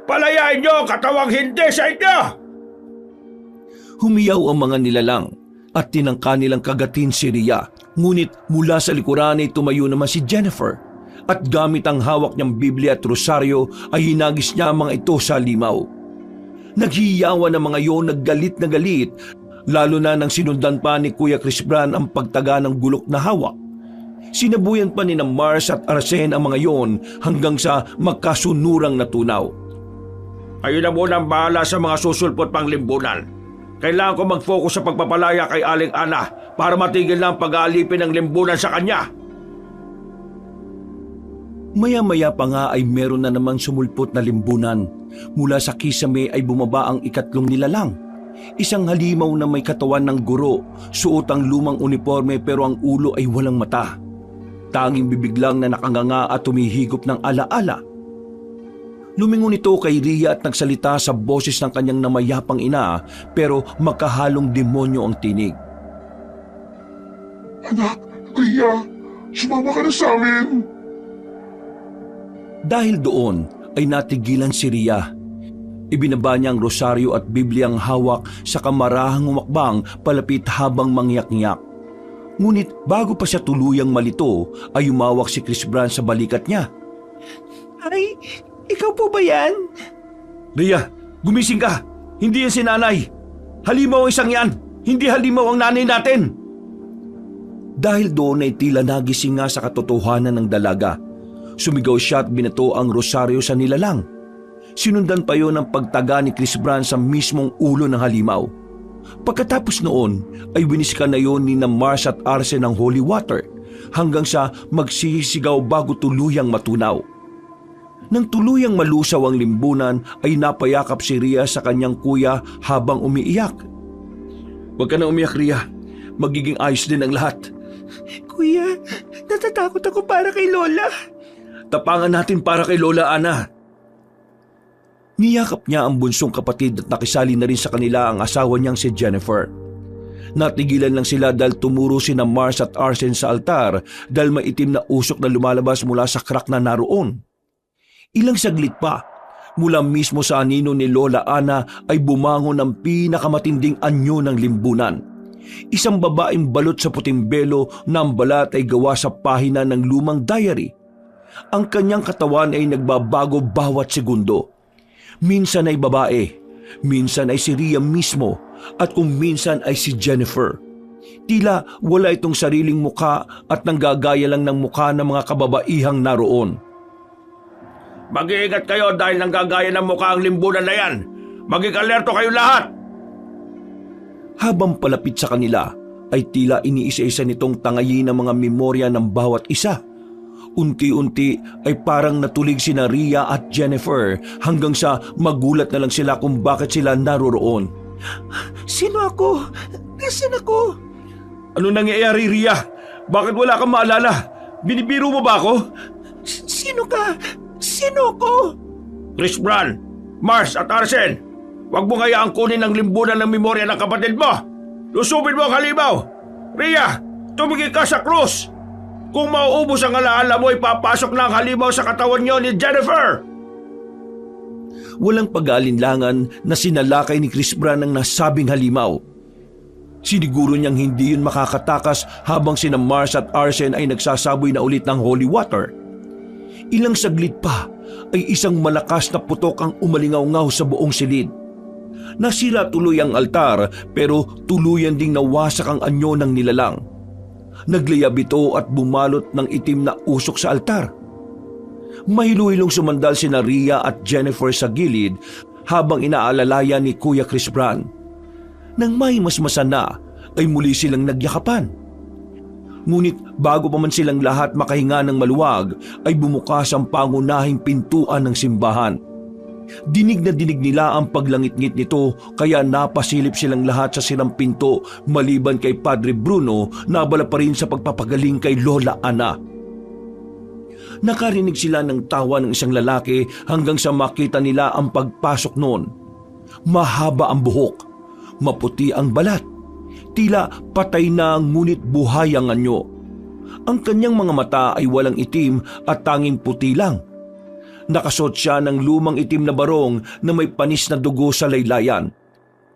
palayain niyo ang katawang hindi sa inyo! Humiyaw ang mga nilalang at tinangka nilang kagatin si Rhea. Ngunit mula sa likuran ay tumayo naman si Jennifer at gamit ang hawak niyang Biblia at rosaryo ay hinagis niya ang mga ito sa limaw. Naghihiyawan ang mga iyon, naggalit na galit, lalo na nang sinundan pa ni Kuya Chris Brown ang pagtaga ng gulok na hawak. Sinabuyan pa ni na Mars at Arsen ang mga iyon hanggang sa magkasunurang natunaw. Ayun na muna ang bahala sa mga susulpot pang limbunan. Kailangan ko mag-focus sa pagpapalaya kay Aling Ana para matigil na ang pag-aalipin ng limbunan sa kanya. Maya-maya pa nga ay meron na namang sumulpot na limbunan. Mula sa kisame ay bumaba ang 3 nilalang. Isang halimaw na may katawan ng guro, suot ang lumang uniforme pero ang ulo ay walang mata. Tanging bibig lang na nakanganga at tumihigop ng alaala. Lumingon ito kay Rhea at nagsalita sa boses ng kanyang namayapang ina pero makahalong demonyo ang tinig. Anak, Rhea, sumama ka na sa amin. Dahil doon ay natigilan si Rhea. Ibinaba niya ang rosaryo at Bibliang hawak sa kamarahang umakbang palapit habang mangyak-ngyak. Ngunit bago pa siya tuluyang malito ay umawak si Chris Brown sa balikat niya. Ay, ikaw po ba yan? Rhea, gumising ka! Hindi yan si nanay! Halimaw ang isang yan! Hindi halimaw ang nanay natin! Dahil doon ay tila nagising nga sa katotohanan ng dalaga. Sumigaw siya at binato ang rosaryo sa nilalang. Sinundan pa yon ng pagtaga ni Chris Brown sa mismong ulo ng halimaw. Pagkatapos noon ay winiskan na yon ni na Mars at Arsen ng holy water hanggang sa magsisigaw bago tuluyang matunaw. Nang tuluyang malusaw ang limbunan ay napayakap si Rhea sa kanyang kuya habang umiiyak. Huwag ka na umiyak, Rhea. Magiging ayos din ang lahat. Kuya, natatakot ako para kay Lola. Tapangan natin para kay Lola Ana. Niyakap niya ang bunsong kapatid at nakisali na rin sa kanila ang asawa niyang si Jennifer. Natigilan lang sila dahil tumuro sina Mars at Arsen sa altar dahil may itim na usok na lumalabas mula sa crack na naroon. Ilang saglit pa, mula mismo sa anino ni Lola Ana ay bumangon ang pinakamatinding anyo ng limbunan. Isang babaeng balot sa puting belo na ang balat ay gawa sa pahina ng lumang diary. Ang kanyang katawan ay nagbabago bawat segundo. Minsan ay babae, minsan ay si Rhea mismo, at kung minsan ay si Jennifer. Tila wala itong sariling muka at nanggagaya lang ng muka ng mga kababaihang naroon. Mag-iingat kayo dahil nanggagaya ng mukha ang limbunan na yan. Maging alerto kayo lahat! Habang palapit sa kanila, ay tila iniisa-isa nitong tangayin ang mga memorya ng bawat isa. Unti-unti ay parang natulig sina Rhea at Jennifer hanggang sa magulat na lang sila kung bakit sila naroroon. Sino ako? Nasaan ako? Ano nangyayari, Rhea? Bakit wala kang maalala? Binibiro mo ba ako? Sino ka? Sino ako? Chris Bran, Mars at Arsen, huwag mo hayaang kunin ang limbunan ng memorya ng kapatid mo. Lusubin mo ang halimaw. Rhea, tumigil ka sa krus. Kung mauubos ang alaala mo, ipapasok na ang halimaw sa katawan niyo ni Jennifer. Walang pag-aalinlangan na sinalakay ni Chris Bran ang nasabing halimaw. Siniguro niyang hindi yun makakatakas habang sina Mars at Arsen ay nagsasaboy na ulit ng holy water. Ilang saglit pa ay isang malakas na putok ang umalingaw-ngaw sa buong silid. Nasira tuloy ang altar pero tuluyan ding nawasak ang anyo ng nilalang. Naglayab ito at bumalot ng itim na usok sa altar. Mahilo-hilong sumandal sina Rhea at Jennifer sa gilid habang inaalalayan ni Kuya Chris Bran. Nang may masmasan na ay muli silang nagyakapan. Ngunit bago pa man silang lahat makahinga ng maluwag ay bumukas ang pangunahing pintuan ng simbahan. Dinig na dinig nila ang paglangit-ngit nito kaya napasilip silang lahat sa silang pinto maliban kay Padre Bruno na abala pa rin sa pagpapagaling kay Lola Ana. Nakarinig sila ng tawa ng isang lalaki hanggang sa makita nila ang pagpasok noon. Mahaba ang buhok, maputi ang balat, tila patay na ngunit buhay ang anyo. Ang kanyang mga mata ay walang itim at tanging puti lang. Nakasuot siya ng lumang itim na barong na may panis na dugo sa laylayan.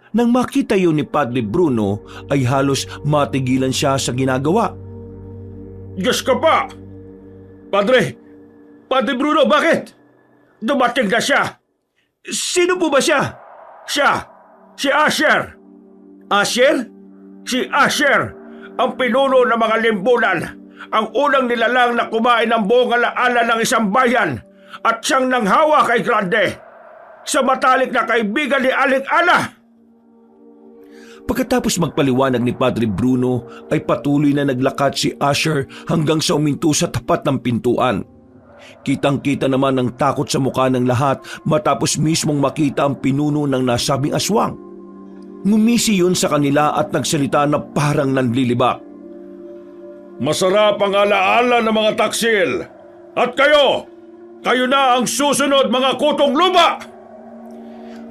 Nang makita yun ni Padre Bruno ay halos matigilan siya sa ginagawa. Diyos ka pa! Padre Bruno, bakit? Dumating na siya! Sino po ba siya? Siya! Si Asher! Asher? Si Asher! Ang pinuno ng mga limbunan! Ang unang nilalang na kumain ng buong alaala ng isang bayan! At siyang nanghawa kay Grande! Sa matalik na kaibigan ni Aling Ana! Pagkatapos magpaliwanag ni Padre Bruno ay patuloy na naglakad si Asher hanggang sa uminto sa tapat ng pintuan. Kitang-kita naman ang takot sa mukha ng lahat matapos mismong makita ang pinuno ng nasabing aswang. Ngumisi yun sa kanila at nagsalita na parang nanlilibak. Masarap ang alaala ng mga taksil! At kayo! Kayo na ang susunod mga kutong lupa!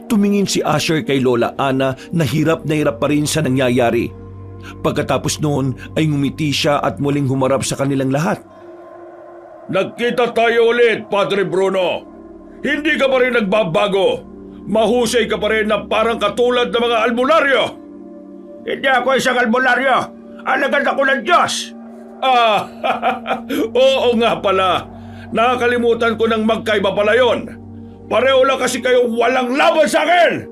Tumingin si Asher kay Lola Ana na hirap pa rin sa nangyayari. Pagkatapos noon ay ngumiti siya at muling humarap sa kanilang lahat. Nagkita tayo ulit, Padre Bruno. Hindi ka pa rin nagbabago. Mahusay ka pa rin na parang katulad ng mga albularyo. Hindi ako isang albularyo. Alagad ako ng Diyos. Oo nga pala. Nakakalimutan ko ng magkaiba pala yun. Pareho lang kasi kayong walang laban sa akin!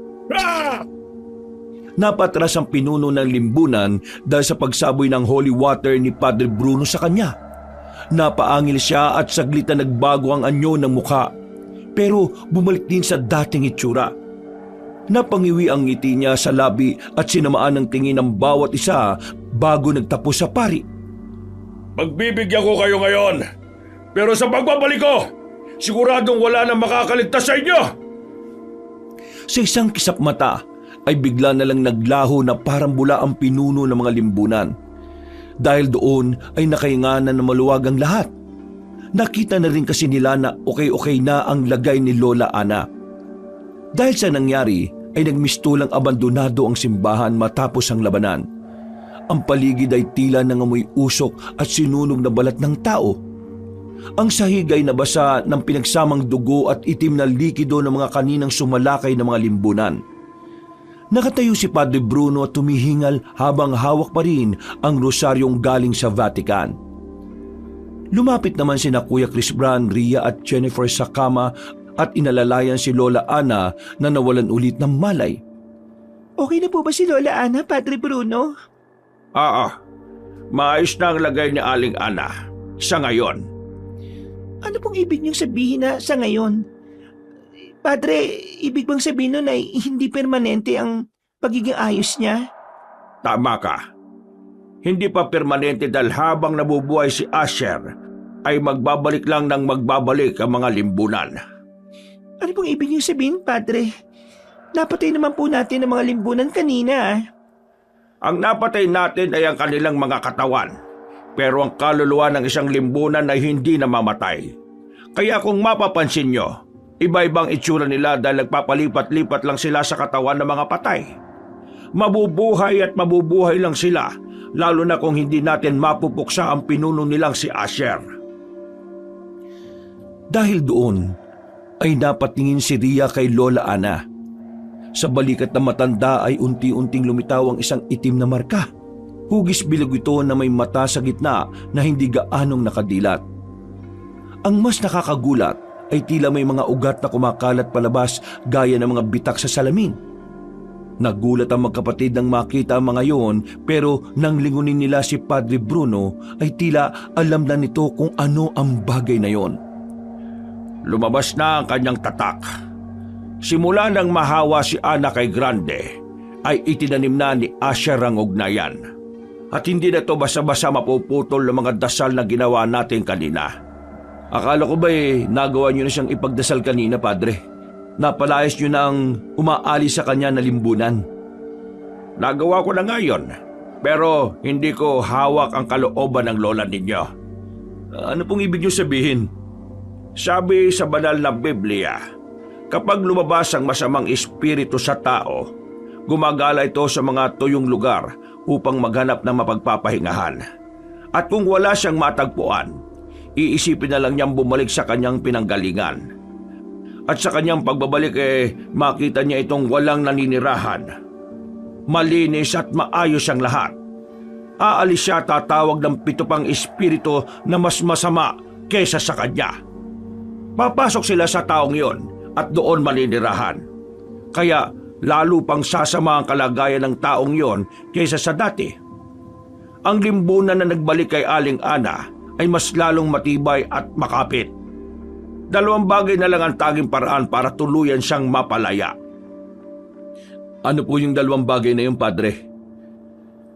Napatras ang pinuno ng limbunan dahil sa pagsaboy ng holy water ni Padre Bruno sa kanya. Napaangil siya at saglit na nagbago ang anyo ng mukha. Pero bumalik din sa dating itsura. Napangiwi ang ngiti niya sa labi at sinamaan ng tingin ng bawat isa bago nagtapos sa pari. Pagbibigyan ko kayo ngayon. Pero sa pagbabalik ko, siguradong wala nang makakaligtas sa inyo. Sa isang kisap mata ay bigla na lang naglaho na parang bula ang pinuno ng mga limbunan. Dahil doon ay nakahinganan na maluwag ang lahat. Nakita na rin kasi nila na okay na ang lagay ni Lola Ana. Dahil sa nangyari ay nagmistulang abandonado ang simbahan matapos ang labanan. Ang paligid ay tila nangamoy usok at sinunog na balat ng tao. Ang sahig ay nabasa ng pinagsamang dugo at itim na likido ng mga kaninang sumalakay na mga limbunan. Nakatayo si Padre Bruno at tumihingal habang hawak pa rin ang rosaryong galing sa Vatican. Lumapit naman sina Kuya Chris Bran, Ria at Jennifer sa kama at inalalayan si Lola Ana na nawalan ulit ng malay. Okay na po ba si Lola Ana, Padre Bruno? Oo, maayos na ang lagay ni Aling Ana sa ngayon. Ano pong ibig niyong sabihin na sa ngayon? Padre, ibig bang sabihin nun ay hindi permanente ang pagiging ayos niya? Tama ka. Hindi pa permanente dahil habang nabubuhay si Asher ay magbabalik lang ng magbabalik ang mga limbunan. Ano pong ibig niyong sabihin, Padre? Napatay naman po natin ang mga limbunan kanina. Ang napatay natin ay ang kanilang mga katawan, pero ang kaluluwa ng isang limbunan ay hindi namamatay. Kaya kung mapapansin nyo, iba-ibang itsura nila dahil nagpapalipat-lipat lang sila sa katawan ng mga patay. Mabubuhay at mabubuhay lang sila, lalo na kung hindi natin mapupuksa ang pinuno nilang si Asher. Dahil doon, ay napatingin si Ria kay Lola Ana. Sa balikat na matanda ay unti-unting lumitaw ang isang itim na marka. Hugis bilog ito na may mata sa gitna na hindi gaanong nakadilat. Ang mas nakakagulat ay tila may mga ugat na kumakalat palabas gaya ng mga bitak sa salamin. Nagulat ang magkapatid nang makita ang mga yon, pero nang lingunin nila si Padre Bruno ay tila alam na nito kung ano ang bagay na yon. Lumabas na ang kanyang tatak. Simula nang mahawa si Ana kay Grande, ay itinanim na ni Asher ang ugnayan. At hindi na ito basa-basa mapuputol ng mga dasal na ginawa natin kanina. Akala ko ba'y nagawa niyo na siyang ipagdasal kanina, Padre? Napalayas niyo na ang umaalis sa kanya na limbunan. Nagawa ko na ngayon, pero hindi ko hawak ang kalooban ng lola ninyo. Ano pong ibig niyo sabihin? Sabi sa banal na Biblia, kapag lumabas ang masamang espiritu sa tao, gumagala ito sa mga tuyong lugar upang maghanap ng mapagpapahingahan. At kung wala siyang matagpuan, iisipin na lang niyang bumalik sa kanyang pinanggalingan. At sa kanyang pagbabalik makita niya itong walang naninirahan. Malinis at maayos ang lahat. Aalis siya tatawag ng 7 pang espiritu na mas masama kesa sa kanya. Papasok sila sa taong yon at doon maninirahan. Kaya lalo pang sasama ang kalagayan ng taong yon kaysa sa dati. Ang limbunan na nagbalik kay Aling Ana ay mas lalong matibay at makapit. 2 bagay na lang ang tanging paraan para tuluyan siyang mapalaya. Ano po yung 2 bagay na yung, Padre?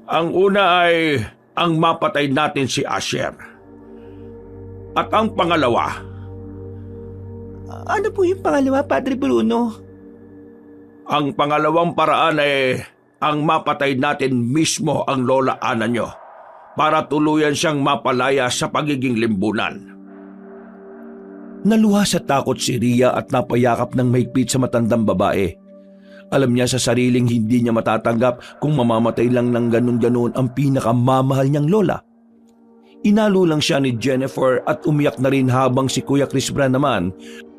Ang una ay ang mapatay natin si Asher. At ang pangalawa, Ano po yung pangalawa, Padre Bruno? ang pangalawang paraan ay ang mapatay natin mismo ang Lola Ana nyo para tuluyan siyang mapalaya sa pagiging limbunan. Naluha sa takot si Ria at napayakap ng mahigpit sa matandang babae. Alam niya sa sariling hindi niya matatanggap kung mamamatay lang ng ganun-ganun ang pinakamamahal niyang lola. Inalo lang siya ni Jennifer at umiyak na rin habang si Kuya Chris Bran naman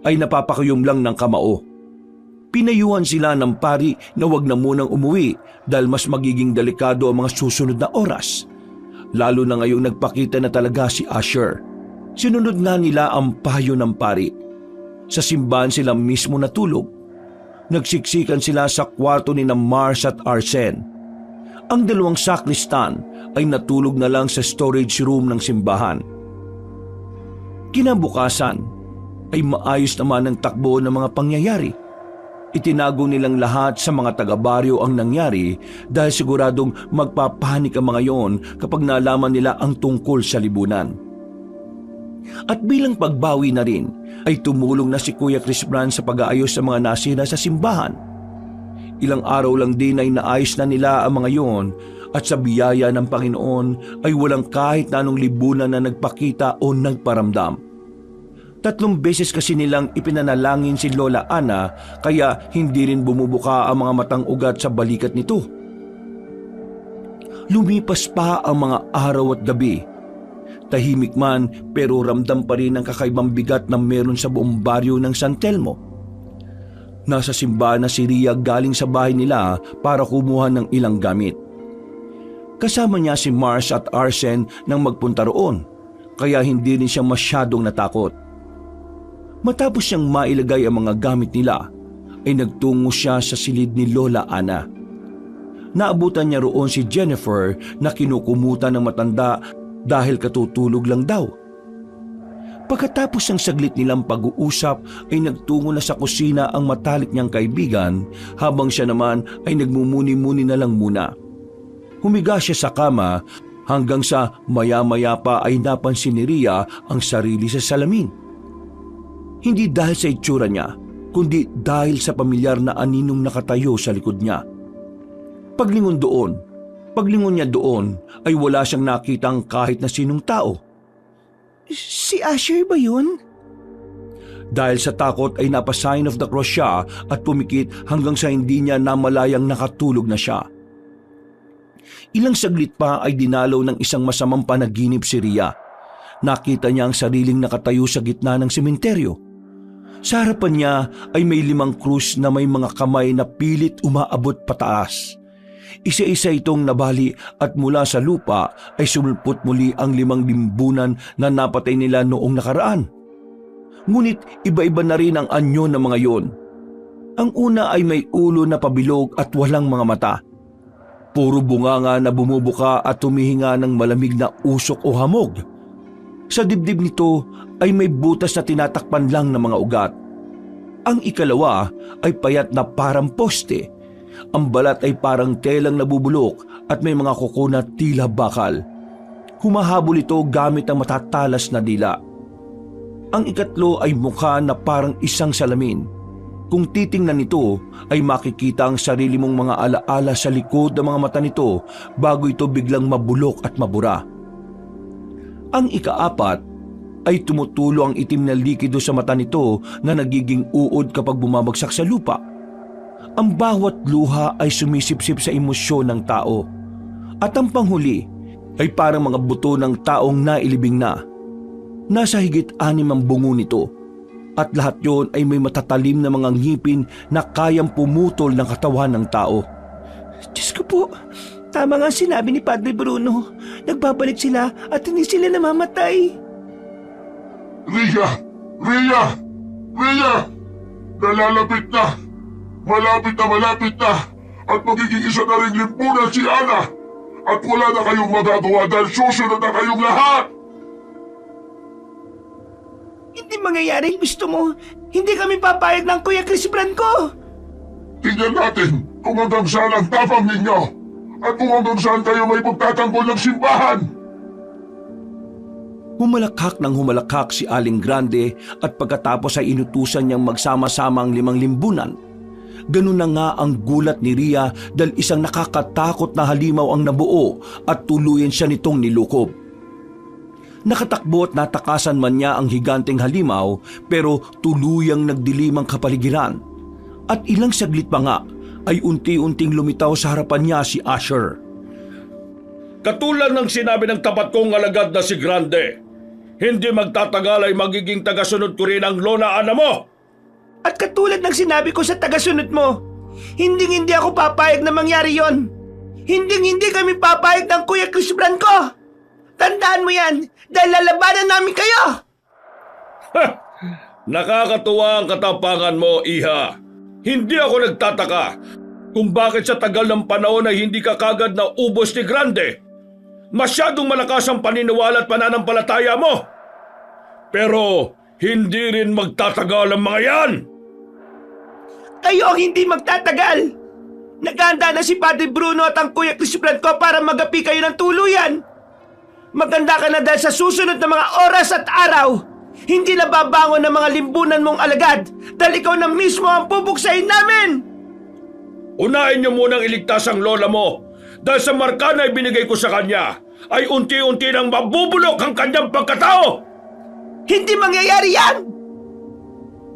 ay napapakayom lang ng kamao. Pinayuhan sila ng pari na wag na munang umuwi dahil mas magiging delikado ang mga susunod na oras. Lalo na ngayong nagpakita na talaga si Asher. Sinunod na nila ang payo ng pari. Sa simbahan sila mismo natulog. Nagsiksikan sila sa kwarto ni na Mars at Arsene. Ang 2 sakristan ay natulog na lang sa storage room ng simbahan. Kinabukasan ay maayos naman ang takbo ng mga pangyayari. Itinago nilang lahat sa mga taga-baryo ang nangyari dahil siguradong magpapanik ang mga yon kapag nalaman nila ang tungkol sa libunan. At bilang pagbawi na rin ay tumulong na si Kuya Chris Bran sa pag-aayos sa mga nasira sa simbahan. Ilang araw lang din ay naayos na nila ang mga yon at sa biyaya ng Panginoon ay walang kahit na anong libunan na nagpakita o nagparamdam. 3 beses kasi nilang ipinanalangin si Lola Ana kaya hindi rin bumubuka ang mga matang ugat sa balikat nito. Lumipas pa ang mga araw at gabi. Tahimik man pero ramdam pa rin ang kakaibang bigat na meron sa buong baryo ng San Telmo. Nasa simbahan na si Ria galing sa bahay nila para kumuha ng ilang gamit. Kasama niya si Mars at Arsen nang magpunta roon, kaya hindi rin siya masyadong natakot. Matapos siyang mailagay ang mga gamit nila, ay nagtungo siya sa silid ni Lola Ana. Naabutan niya roon si Jennifer na kinukumutan ng matanda dahil katutulog lang daw. Pagkatapos ng saglit nilang pag-uusap ay nagtungo na sa kusina ang matalik niyang kaibigan habang siya naman ay nagmumuni-muni na lang muna. Humiga siya sa kama hanggang sa maya-maya pa ay napansin ni Ria ang sarili sa salamin. Hindi dahil sa itsura niya, kundi dahil sa pamilyar na aninong nakatayo sa likod niya. Paglingon niya doon ay wala siyang nakitang kahit na sinong tao. Si Asher ba yun? Dahil sa takot ay napa-sign of the cross siya at pumikit hanggang sa hindi niya namalayang nakatulog na siya. Ilang saglit pa ay dinalaw ng isang masamang panaginip si Ria. Nakita niya ang sariling nakatayo sa gitna ng sementeryo. Sa harapan niya ay may 5 krus na may mga kamay na pilit umaabot pataas. Isa-isa itong nabali at mula sa lupa ay sumulpot muli ang 5 limbunan na napatay nila noong nakaraan. Ngunit iba-iba na rin ang anyo ng mga yon. Ang una ay may ulo na pabilog at walang mga mata. Puro bunganga na bumubuka at tumihinga ng malamig na usok o hamog. Sa dibdib nito ay may butas na tinatakpan lang ng mga ugat. Ang ikalawa ay payat na parang poste. Ang balat ay parang telang nabubulok at may mga kuko na tila bakal. Humahabol ito gamit ang matatalas na dila. Ang ikatlo ay mukha na parang isang salamin. Kung titingnan nito ay makikita ang sarili mong mga alaala sa likod ng mga mata nito bago ito biglang mabulok at mabura. Ang ikaapat ay tumutulo ang itim na likido sa mata nito na nagiging uod kapag bumabagsak sa lupa. Ang bawat luha ay sumisipsip sa emosyon ng tao. At ang panghuli ay parang mga buto ng taong nailibing na. Nasa higit 6 ang bungo nito. At lahat yon ay may matatalim na mga ngipin na kayang pumutol ng katawan ng tao. Diyos ko po, tama nga sinabi ni Padre Bruno. Nagbabalik sila at hindi sila namamatay. Ria! Ria! Ria! Nalalapit na! Malapit na! At magiging isa na rin limbunan si Ana! At wala na kayong magagawa dahil susunod na kayong lahat! Hindi mangyayari gusto mo. Hindi kami papayag ng Kuya Chris Branco. Tingnan natin kung hanggang saan ang tapang ninyo at kung hanggang saan kayo may pagtatanggol ng simbahan! Humalakhak ng humalakhak si Aling Grande at pagkatapos ay inutusan niyang magsama-sama ang 5 limbunan. Ganun na nga ang gulat ni Ria dahil isang nakakatakot na halimaw ang nabuo at tuluyan siya nitong nilukob. Nakatakbo at natakasan man niya ang higanteng halimaw pero tuluyang nagdilim ang kapaligiran. At ilang saglit pa nga ay unti-unting lumitaw sa harapan niya si Asher. Katulad ng sinabi ng tapat kong alagad na si Grande, hindi magtatagal ay magiging tagasunod ko rin ang Lola Ana mo. At katulad ng sinabi ko sa tagasunod mo, hindi ako papayag na mangyari yon. Hindi kami papayag ng Kuya Chris Branco. Tandaan mo yan dahil lalabanan namin kayo. Nakakatuwa ang katapangan mo, Iha. Hindi ako nagtataka kung bakit sa tagal ng panahon ay hindi ka kagad na ubos ni Grande. Masyadong malakas ang paniniwala at pananampalataya mo. Pero hindi rin magtatagal ang mga yan. Kayo ang hindi magtatagal. Naghahanda na si Padre Bruno at ang Kuya Chris Branco para magapi kayo ng tuluyan. Maganda ka na dahil sa susunod na mga oras at araw, hindi na babangon ng mga limbunan mong alagad dahil ikaw na mismo ang pupuksahin namin! Unahin niyo munang iligtas ang lola mo dahil sa marka na ibinigay ko sa kanya ay unti-unti nang mabubulok ang kanyang pagkatao! Hindi mangyayari yan!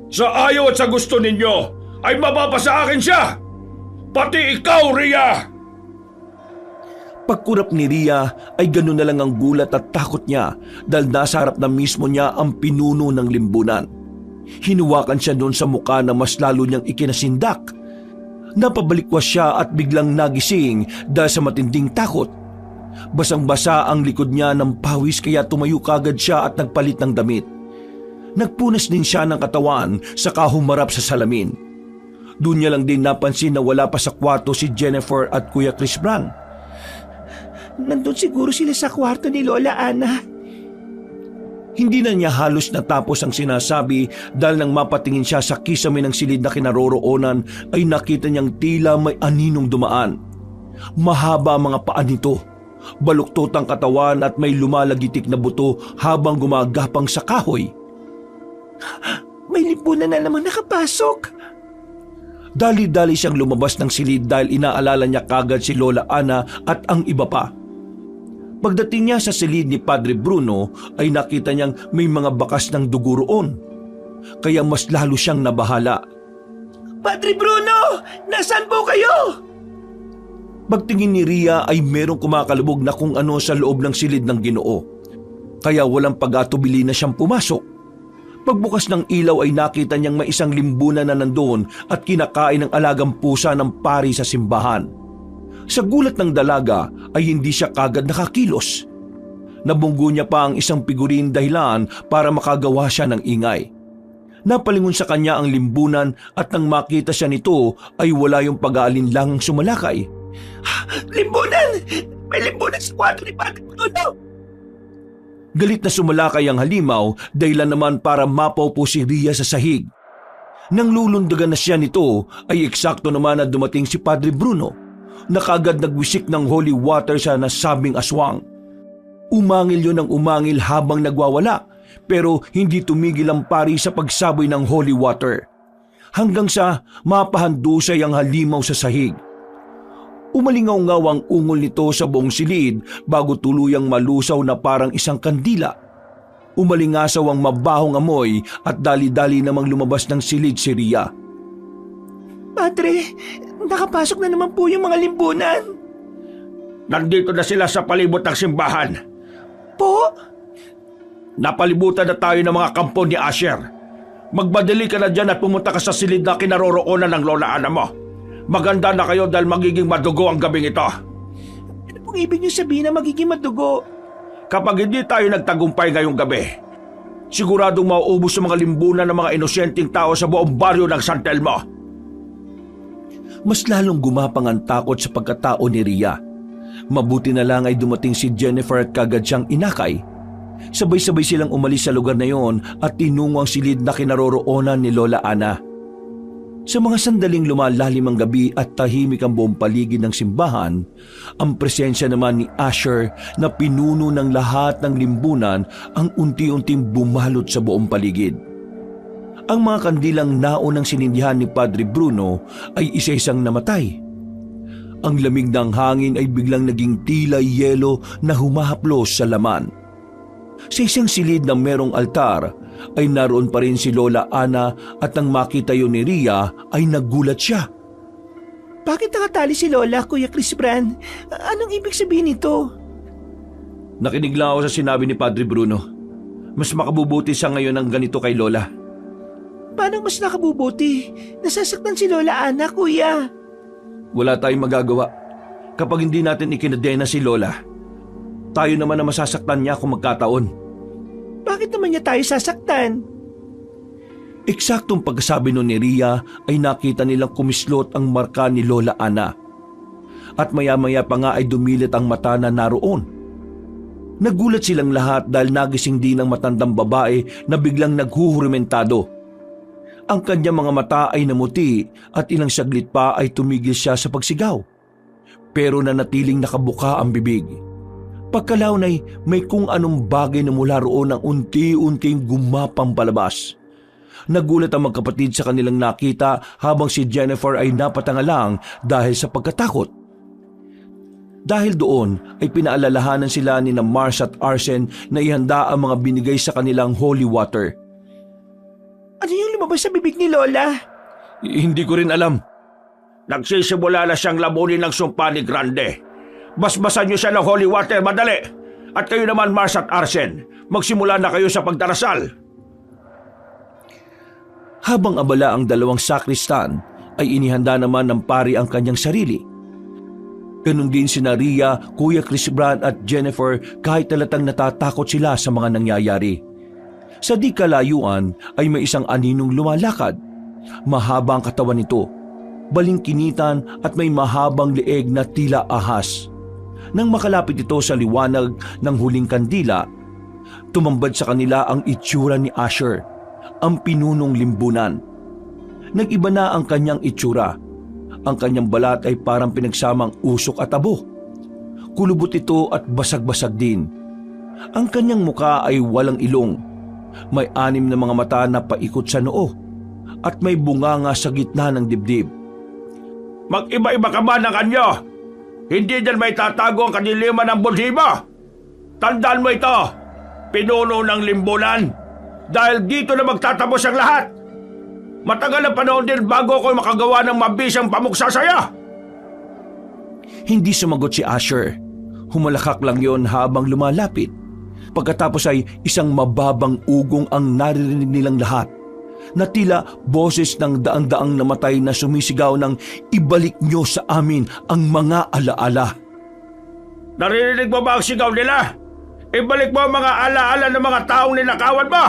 Sa ayaw at sa gusto ninyo ay mapapasa akin siya! Pati ikaw, Ria! Pagkurap ni Ria ay ganoon na lang ang gulat at takot niya dahil nasa harap na mismo niya ang pinuno ng limbunan. Hinuwakan siya doon sa mukha na mas lalo niyang ikinasindak. Napabalikwas siya at biglang nagising dahil sa matinding takot. Basang-basa ang likod niya ng pawis kaya tumayo kagad siya at nagpalit ng damit. Nagpunas din siya ng katawan saka humarap sa salamin. Doon niya lang din napansin na wala pa sa kwarto si Jennifer at Kuya Chris Bran. Nandun siguro sila sa kwarto ni Lola Ana. Hindi na niya halos natapos ang sinasabi dahil nang mapatingin siya sa kisame ng silid na kinaroroonan ay nakita niyang tila may aninong dumaan. Mahaba ang mga paa nito, baluktot ang katawan at may lumalagitik na buto habang gumagapang sa kahoy. May lipunan na naman nakapasok. Dali-dali siyang lumabas ng silid dahil inaalala niya kagad si Lola Ana at ang iba pa. Pagdating niya sa silid ni Padre Bruno ay nakita niyang may mga bakas ng dugo roon. Kaya mas lalo siyang nabahala. Padre Bruno! Nasaan po kayo? Pagtingin ni Ria ay merong kumakalubog na kung ano sa loob ng silid ng Ginoo. Kaya walang pag-atubili na siyang pumasok. Pagbukas ng ilaw ay nakita niyang may isang limbunan na nandoon at kinakain ng alagang pusa ng pari sa simbahan. Sa gulat ng dalaga ay hindi siya kagad nakakilos. Nabunggo niya pa ang isang figurin dahilan para makagawa siya ng ingay. Napalingon sa kanya ang limbunan at nang makita siya nito ay wala yung pag-aalinlangang sumalakay. Limbunan! May limbunan sa kwarto ni Padre Bruno! Galit na sumalakay ang halimaw dahilan naman para mapaw po si Ria sa sahig. Nang lulundagan na siya nito ay eksakto naman na dumating si Padre Bruno. Nakagad nagwisik ng holy water sa nasabing aswang. Umangil yun ng umangil habang nagwawala pero hindi tumigil ang pari sa pagsaboy ng holy water. Hanggang sa mapahandusay ang halimaw sa sahig. Umalingaw-ngaw ang ungol nito sa buong silid bago tuluyang malusaw na parang isang kandila. Umalingasaw ang mabahong amoy at dali-dali namang lumabas ng silid si Ria. Padre, nakapasok na naman po yung mga limbunan. Nandito na sila sa palibot ng simbahan. Po? Napalibutan na tayo ng mga kampo ni Asher. Magbadali ka na dyan at pumunta ka sa silid na kinaroroonan ng Lola Ana mo. Maganda na kayo dahil magiging madugo ang gabing ito. Ano pong ibig niyo sabihin na magiging madugo? Kapag hindi tayo nagtagumpay ngayong gabi, siguradong mauubos ang mga limbunan ng mga inosyenteng tao sa buong baryo ng San Telmo. Mas lalong gumapang ang takot sa pagkatao ni Ria. Mabuti na lang ay dumating si Jennifer at kagad siyang inakay. Sabay-sabay silang umalis sa lugar na yon at tinungo ang silid na kinaroroonan ni Lola Ana. Sa mga sandaling lumalalim ang gabi at tahimik ang buong paligid ng simbahan, ang presensya naman ni Asher na pinuno ng lahat ng limbunan ang unti-unting bumalot sa buong paligid. Ang mga kandilang naunang sinindihan ni Padre Bruno ay isa-isang namatay. Ang lamig ng hangin ay biglang naging tila yelo na humahaplos sa laman. Sa isang silid na merong altar ay naroon pa rin si Lola Ana at nang makita yun ni Ria ay nagulat siya. Bakit nakatali si Lola, Kuya Chris Bran? Anong ibig sabihin nito? Nakinig lang ako sa sinabi ni Padre Bruno. Mas makabubuti siya ngayon ng ganito kay Lola. Paano mas nakabubuti? Nasasaktan si Lola Ana, Kuya. Wala tayong magagawa. Kapag hindi natin ikinadena si Lola, tayo naman na masasaktan niya kung magkataon. Bakit naman niya tayo sasaktan? Eksaktong pagkasabi nun ni Ria ay nakita nilang kumislot ang marka ni Lola Ana. At maya-maya pa nga ay dumilit ang mata na naroon. Nagulat silang lahat dahil nagising din ang matandang babae na biglang naghuhurimentado. Ang kanyang mga mata ay namuti at ilang saglit pa ay tumigil siya sa pagsigaw. Pero nanatiling nakabuka ang bibig. Pagkalaon ay may kung anong bagay na mula roon ang unti-unting gumapang palabas. Nagulat ang magkapatid sa kanilang nakita habang si Jennifer ay napatangalang dahil sa pagkatakot. Dahil doon ay pinaalalahanan sila ni Mars at Arsen na ihanda ang mga binigay sa kanilang holy water. Ano yung lumabas sa bibig ni Lola? Hindi ko rin alam. Nagsisimula na siyang lamunin ng sumpa ni Grande. Basbasan niyo siya ng holy water, madali! At kayo naman, Mars at Arsen, magsimula na kayo sa pagdarasal. Habang abala ang dalawang sakristan, ay inihanda naman ng pari ang kanyang sarili. Ganun din sina Rhea, Kuya Chris Brand at Jennifer kahit talatang natatakot sila sa mga nangyayari. Sa di kalayuan ay may isang aninong lumalakad. Mahaba ang katawan nito, balingkinitan at may mahabang leeg na tila ahas. Nang makalapit ito sa liwanag ng huling kandila, tumambad sa kanila ang itsura ni Asher, ang pinunong limbunan. Nag-iba na ang kanyang itsura. Ang kanyang balat ay parang pinagsamang usok at abo. Kulubot ito at basag-basag din. Ang kanyang muka ay walang ilong. May 6 na mga mata na paikot sa noo at may bunganga sa gitna ng dibdib. Mag-iba-iba ka ba ng kanyo? Hindi dyan may tatago ang kadiliman ng bulhiba. Tandaan mo ito, pinuno ng limbunan. Dahil dito na magtatapos ang lahat. Matagal na panahon din bago ako makagawa ng mabisang pamuksa saya. Hindi sumagot si Asher. Humalakak lang yon habang lumalapit. Pagkatapos ay isang mababang ugong ang naririnig nilang lahat, na tila boses ng daang-daang namatay na sumisigaw ng ibalik nyo sa amin ang mga alaala. Naririnig mo ba ang sigaw nila? Ibalik mo ang mga alaala ng mga taong ninakawan mo!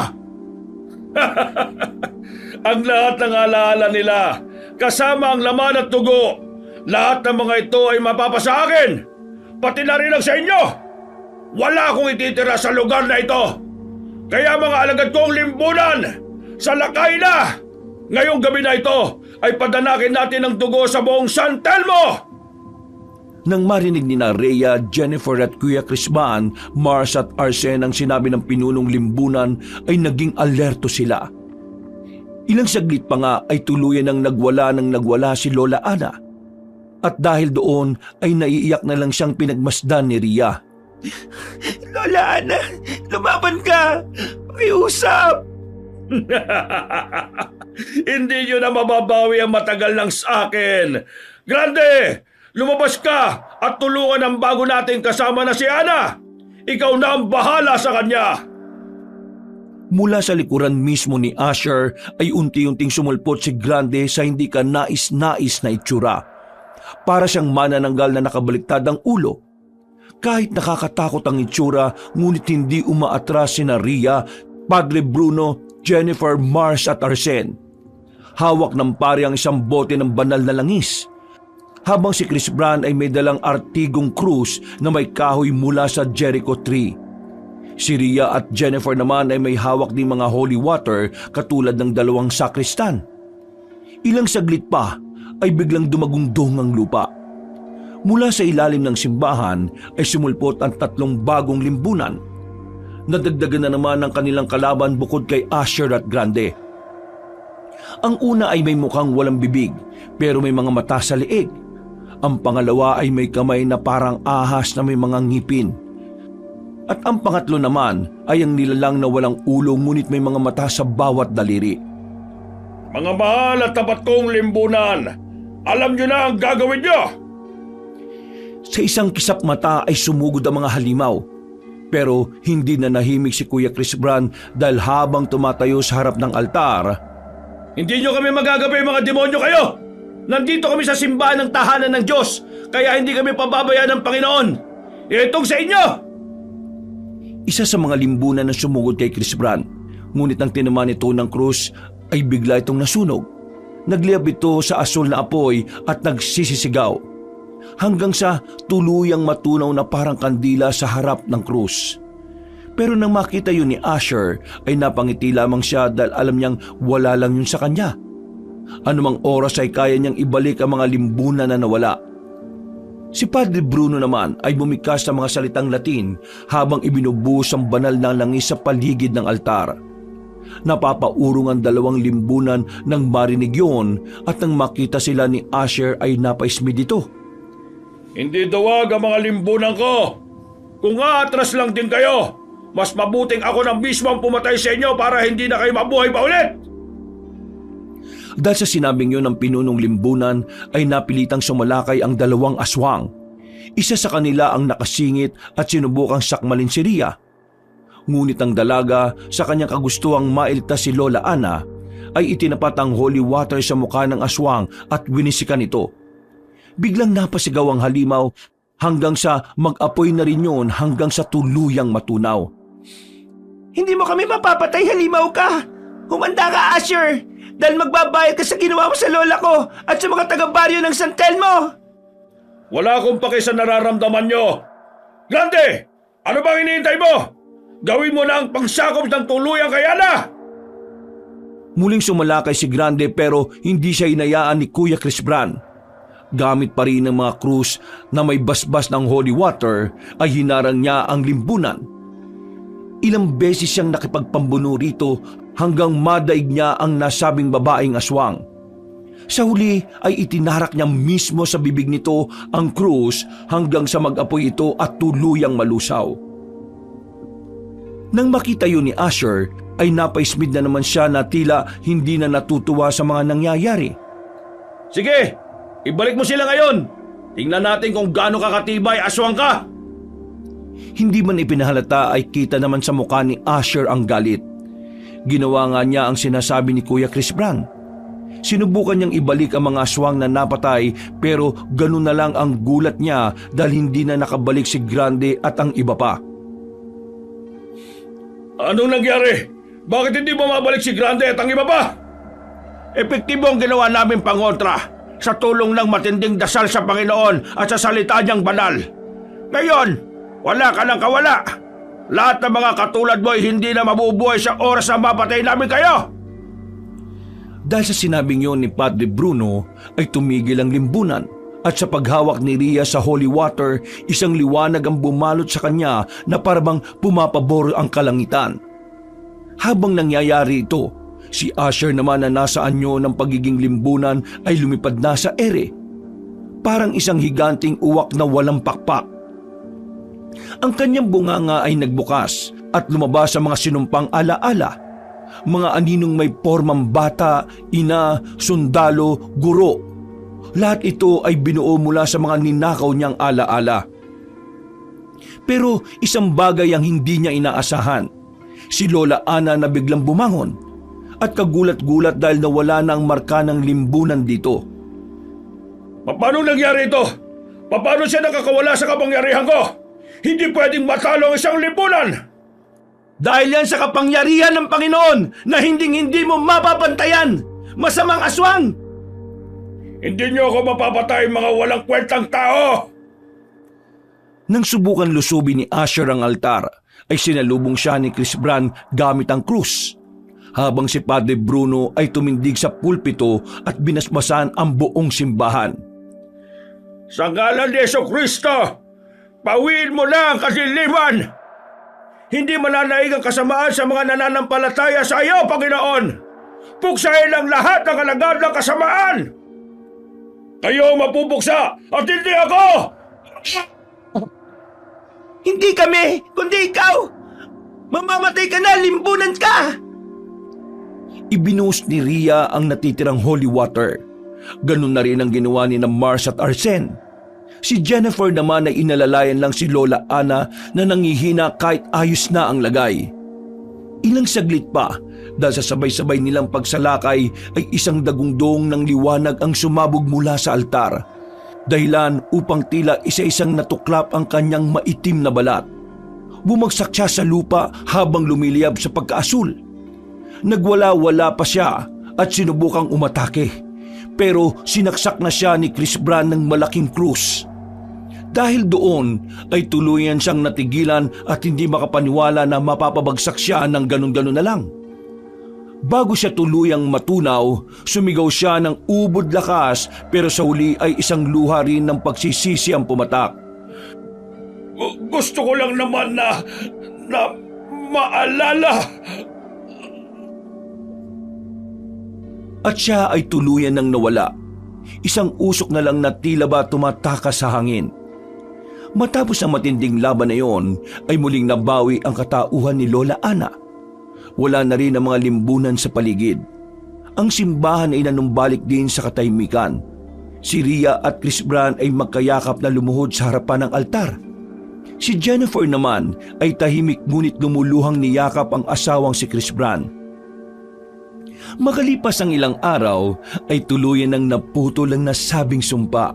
Ang lahat ng alaala nila, kasama ang laman at dugo, lahat ng mga ito ay mapapasa akin, pati na rin ang sa inyo. Wala akong ititira sa lugar na ito. Kaya mga alagad kong limbunan, salakay na! Ngayong gabi na ito ay padanakin natin ang dugo sa buong San Telmo! Nang marinig ni na Rhea, Jennifer at Kuya Crisban, Mars at Arsen ang sinabi ng pinunong limbunan ay naging alerto sila. Ilang saglit pa nga ay tuluyan ng nagwala si Lola Ana. At dahil doon ay naiiyak na lang siyang pinagmasdan ni Rhea. Lola Ana, lumaban ka! Pakiusap! Hindi nyo na mababawi ang matagal ng sa akin. Grande! Lumabas ka at tulungan ang bago nating kasama na si Ana. Ikaw na ang bahala sa kanya. Mula sa likuran mismo ni Asher ay unti-unting sumulpot si Grande sa hindi ka nais-nais na itsura. Para siyang manananggal na nakabaliktad ang ulo. Kahit nakakatakot ang itsura, ngunit hindi umaatras sina Rhea, Padre Bruno, Jennifer, Mars at Arsen. Hawak ng pari ang isang bote ng banal na langis. Habang si Chris Brand ay may dalang artigong krus na may kahoy mula sa Jericho tree. Si Rhea at Jennifer naman ay may hawak din mga holy water katulad ng 2 sakristan. Ilang saglit pa ay biglang dumagungdong ang lupa. Mula sa ilalim ng simbahan ay sumulpot ang 3 bagong limbunan. Nadagdagan na naman ang kanilang kalaban bukod kay Asher at Grande. Ang una ay may mukhang walang bibig pero may mga mata sa leeg. Ang pangalawa ay may kamay na parang ahas na may mga ngipin. At ang pangatlo naman ay ang nilalang na walang ulo ngunit may mga mata sa bawat daliri. Mga mahal at tapat kong limbunan, alam nyo na ang gagawin nyo! Sa isang kisap mata ay sumugod ang mga halimaw. Pero hindi na nahimik si Kuya Chris Brand dahil habang tumatayo sa harap ng altar, Hindi nyo kami magagabi mga demonyo kayo! Nandito kami sa simbahan ng tahanan ng Diyos, kaya hindi kami pababayaan ng Panginoon. Itong sa inyo! isa sa mga limbunan na sumugod kay Chris Brand. Ngunit ang tinamaan nito ng krus ay bigla itong nasunog. Nagliyab ito sa asul na apoy at nagsisisigaw. Hanggang sa tuluyang matunaw na parang kandila sa harap ng krus. Pero nang makita yun ni Asher ay napangiti lamang siya dahil alam niyang wala lang yun sa kanya. Anumang oras ay kaya niyang ibalik ang mga limbunan na nawala. Si Padre Bruno naman ay bumikas ng mga salitang Latin habang ibinubuhos ang banal na langis sa paligid ng altar. Napapaurong ang 2 limbunan nang marinig yun at nang makita sila ni Asher ay napaismi dito. Hindi dawag ang mga limbunan ko. Kung aatras lang din kayo, mas mabuting ako na mismo ang pumatay sa inyo para hindi na kayo mabuhay pa ulit. Dahil sa sinabing yun ng pinunong limbunan ay napilitang sumalakay ang 2 aswang. Isa sa kanila ang nakasingit at sinubukang sakmalin si Ria. Ngunit ang dalaga sa kanyang kagustuhang mailigtas si Lola Ana ay itinapat ang holy water sa mukha ng aswang at winisikan ito. Biglang napasigaw ang halimaw hanggang sa mag-apoy na rin yun hanggang sa tuluyang matunaw. Hindi mo kami mapapatay, halimaw ka! Humanda ka, Asher! Dahil magbabayad ka sa ginawa mo sa lola ko at sa mga taga-baryo ng San Telmo! Wala akong paki sa nararamdaman nyo! Grande! Ano bang iniintay mo? Gawin mo na ang pangsakop ng tuluyang kay Ana! Muling sumalakay si Grande pero hindi siya inayaan ni Kuya Chris Bran. Gamit pa rin ng mga krus na may basbas ng holy water ay hinarang niya ang limbunan. Ilang beses siyang nakipagpambuno rito hanggang madaig niya ang nasabing babaeng aswang. Sa huli ay itinarak niya mismo sa bibig nito ang krus hanggang sa mag-apoy ito at tuluyang malusaw. Nang makita yun ni Asher ay napaismid na naman siya na tila hindi na natutuwa sa mga nangyayari. Sige, ibalik mo sila ngayon! Tingnan natin kung gaano kakatibay aswang ka! Hindi man ipinahalata ay kita naman sa mukha ni Asher ang galit. Ginawa nga niya ang sinasabi ni Kuya Chris Bran. Sinubukan niyang ibalik ang mga aswang na napatay pero ganun na lang ang gulat niya dahil hindi na nakabalik si Grande at ang iba pa. Anong nangyari? Bakit hindi mo mabalik si Grande at ang iba pa? Epektibo ang ginawa namin pangontra sa tulong ng matinding dasal sa Panginoon at sa salita niyang banal. Ngayon, wala ka nang kawala. Lahat ng mga katulad mo ay hindi na mabubuhay sa oras na mapatay namin kayo. Dahil sa sinabing yon ni Padre Bruno ay tumigil ang limbunan at sa paghawak ni Ria sa holy water, isang liwanag ang bumalot sa kanya na parabang pumapabor ang kalangitan. Habang nangyayari ito, si Asher naman na nasa anyo ng pagiging limbunan ay lumipad na sa ere. Parang isang higanting uwak na walang pakpak. Ang kanyang bunganga ay nagbukas at lumabas sa mga sinumpang alaala. Mga aninong may pormang bata, ina, sundalo, guro. Lahat ito ay binuo mula sa mga ninakaw niyang alaala. Pero isang bagay ang hindi niya inaasahan. Si Lola Ana na biglang bumangon at kagulat-gulat dahil nawala na ang marka ng limbunan dito. Paano nangyari ito? Paano siya nakakawala sa kapangyarihan ko? Hindi pwedeng matalo ang isang limbunan! Dahil yan sa kapangyarihan ng Panginoon na hinding-hindi mo mapapantayan! Masamang aswang! Hindi niyo ako mapapatay, mga walang kwentang tao! Nang subukan lusubin ni Asher ang altar, ay sinalubong siya ni Chris Bran gamit ang krus. Habang si Padre Bruno ay tumindig sa pulpito at binasbasan ang buong simbahan. Sa ngalan ni Jesucristo, pawiin mo na ang kadiliman! Hindi mananaig ang kasamaan sa mga nananampalataya sa iyo, Panginoon! Puksain ang lahat ng alagad ng kasamaan! Kayo mapupuksa at hindi ako! Hindi kami, kundi ikaw! Mamamatay ka na, limbunan ka! Ibinuhos ni Ria ang natitirang holy water. Ganun na rin ang ginawa ni na Mars at Arsene. Si Jennifer naman ay inalalayan lang si Lola Ana na nangihina kahit ayos na ang lagay. Ilang saglit pa dahil sa sabay-sabay nilang pagsalakay ay isang dagundong ng liwanag ang sumabog mula sa altar. Dahilan upang tila isa-isang natuklap ang kanyang maitim na balat. Bumagsak siya sa lupa habang lumiliyab sa pagkaasul. Nagwala-wala pa siya at sinubukang umatake. Pero sinaksak na siya ni Chris Bran ng malaking krus. Dahil doon ay tuluyan siyang natigilan at hindi makapaniwala na mapapabagsak siya ng ganun-ganun na lang. Bago siya tuluyang matunaw, sumigaw siya ng ubod lakas pero sa huli ay isang luha rin ng pagsisisi ang pumatak. Gusto ko lang naman na maalala. At siya ay tuluyan ng nawala. Isang usok na lang na tila ba tumatakas sa hangin. Matapos ang matinding laban na iyon, ay muling nabawi ang katauhan ni Lola Ana. Wala na rin ang mga limbunan sa paligid. Ang simbahan ay nanumbalik din sa katahimikan. Si Rhea at Chris Brand ay magkayakap na lumuhod sa harapan ng altar. Si Jennifer naman ay tahimik ngunit lumuluhang niyakap ang asawang si Chris Brand. Makalipas ang ilang araw ay tuluyan ng naputol ang nasabing sumpa.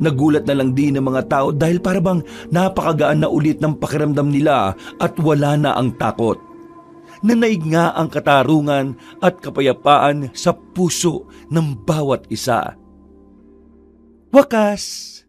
Nagulat na lang din ng mga tao dahil parabang napakagaan na ulit ng pakiramdam nila at wala na ang takot. Nanaig nga ang katarungan at kapayapaan sa puso ng bawat isa. Wakas!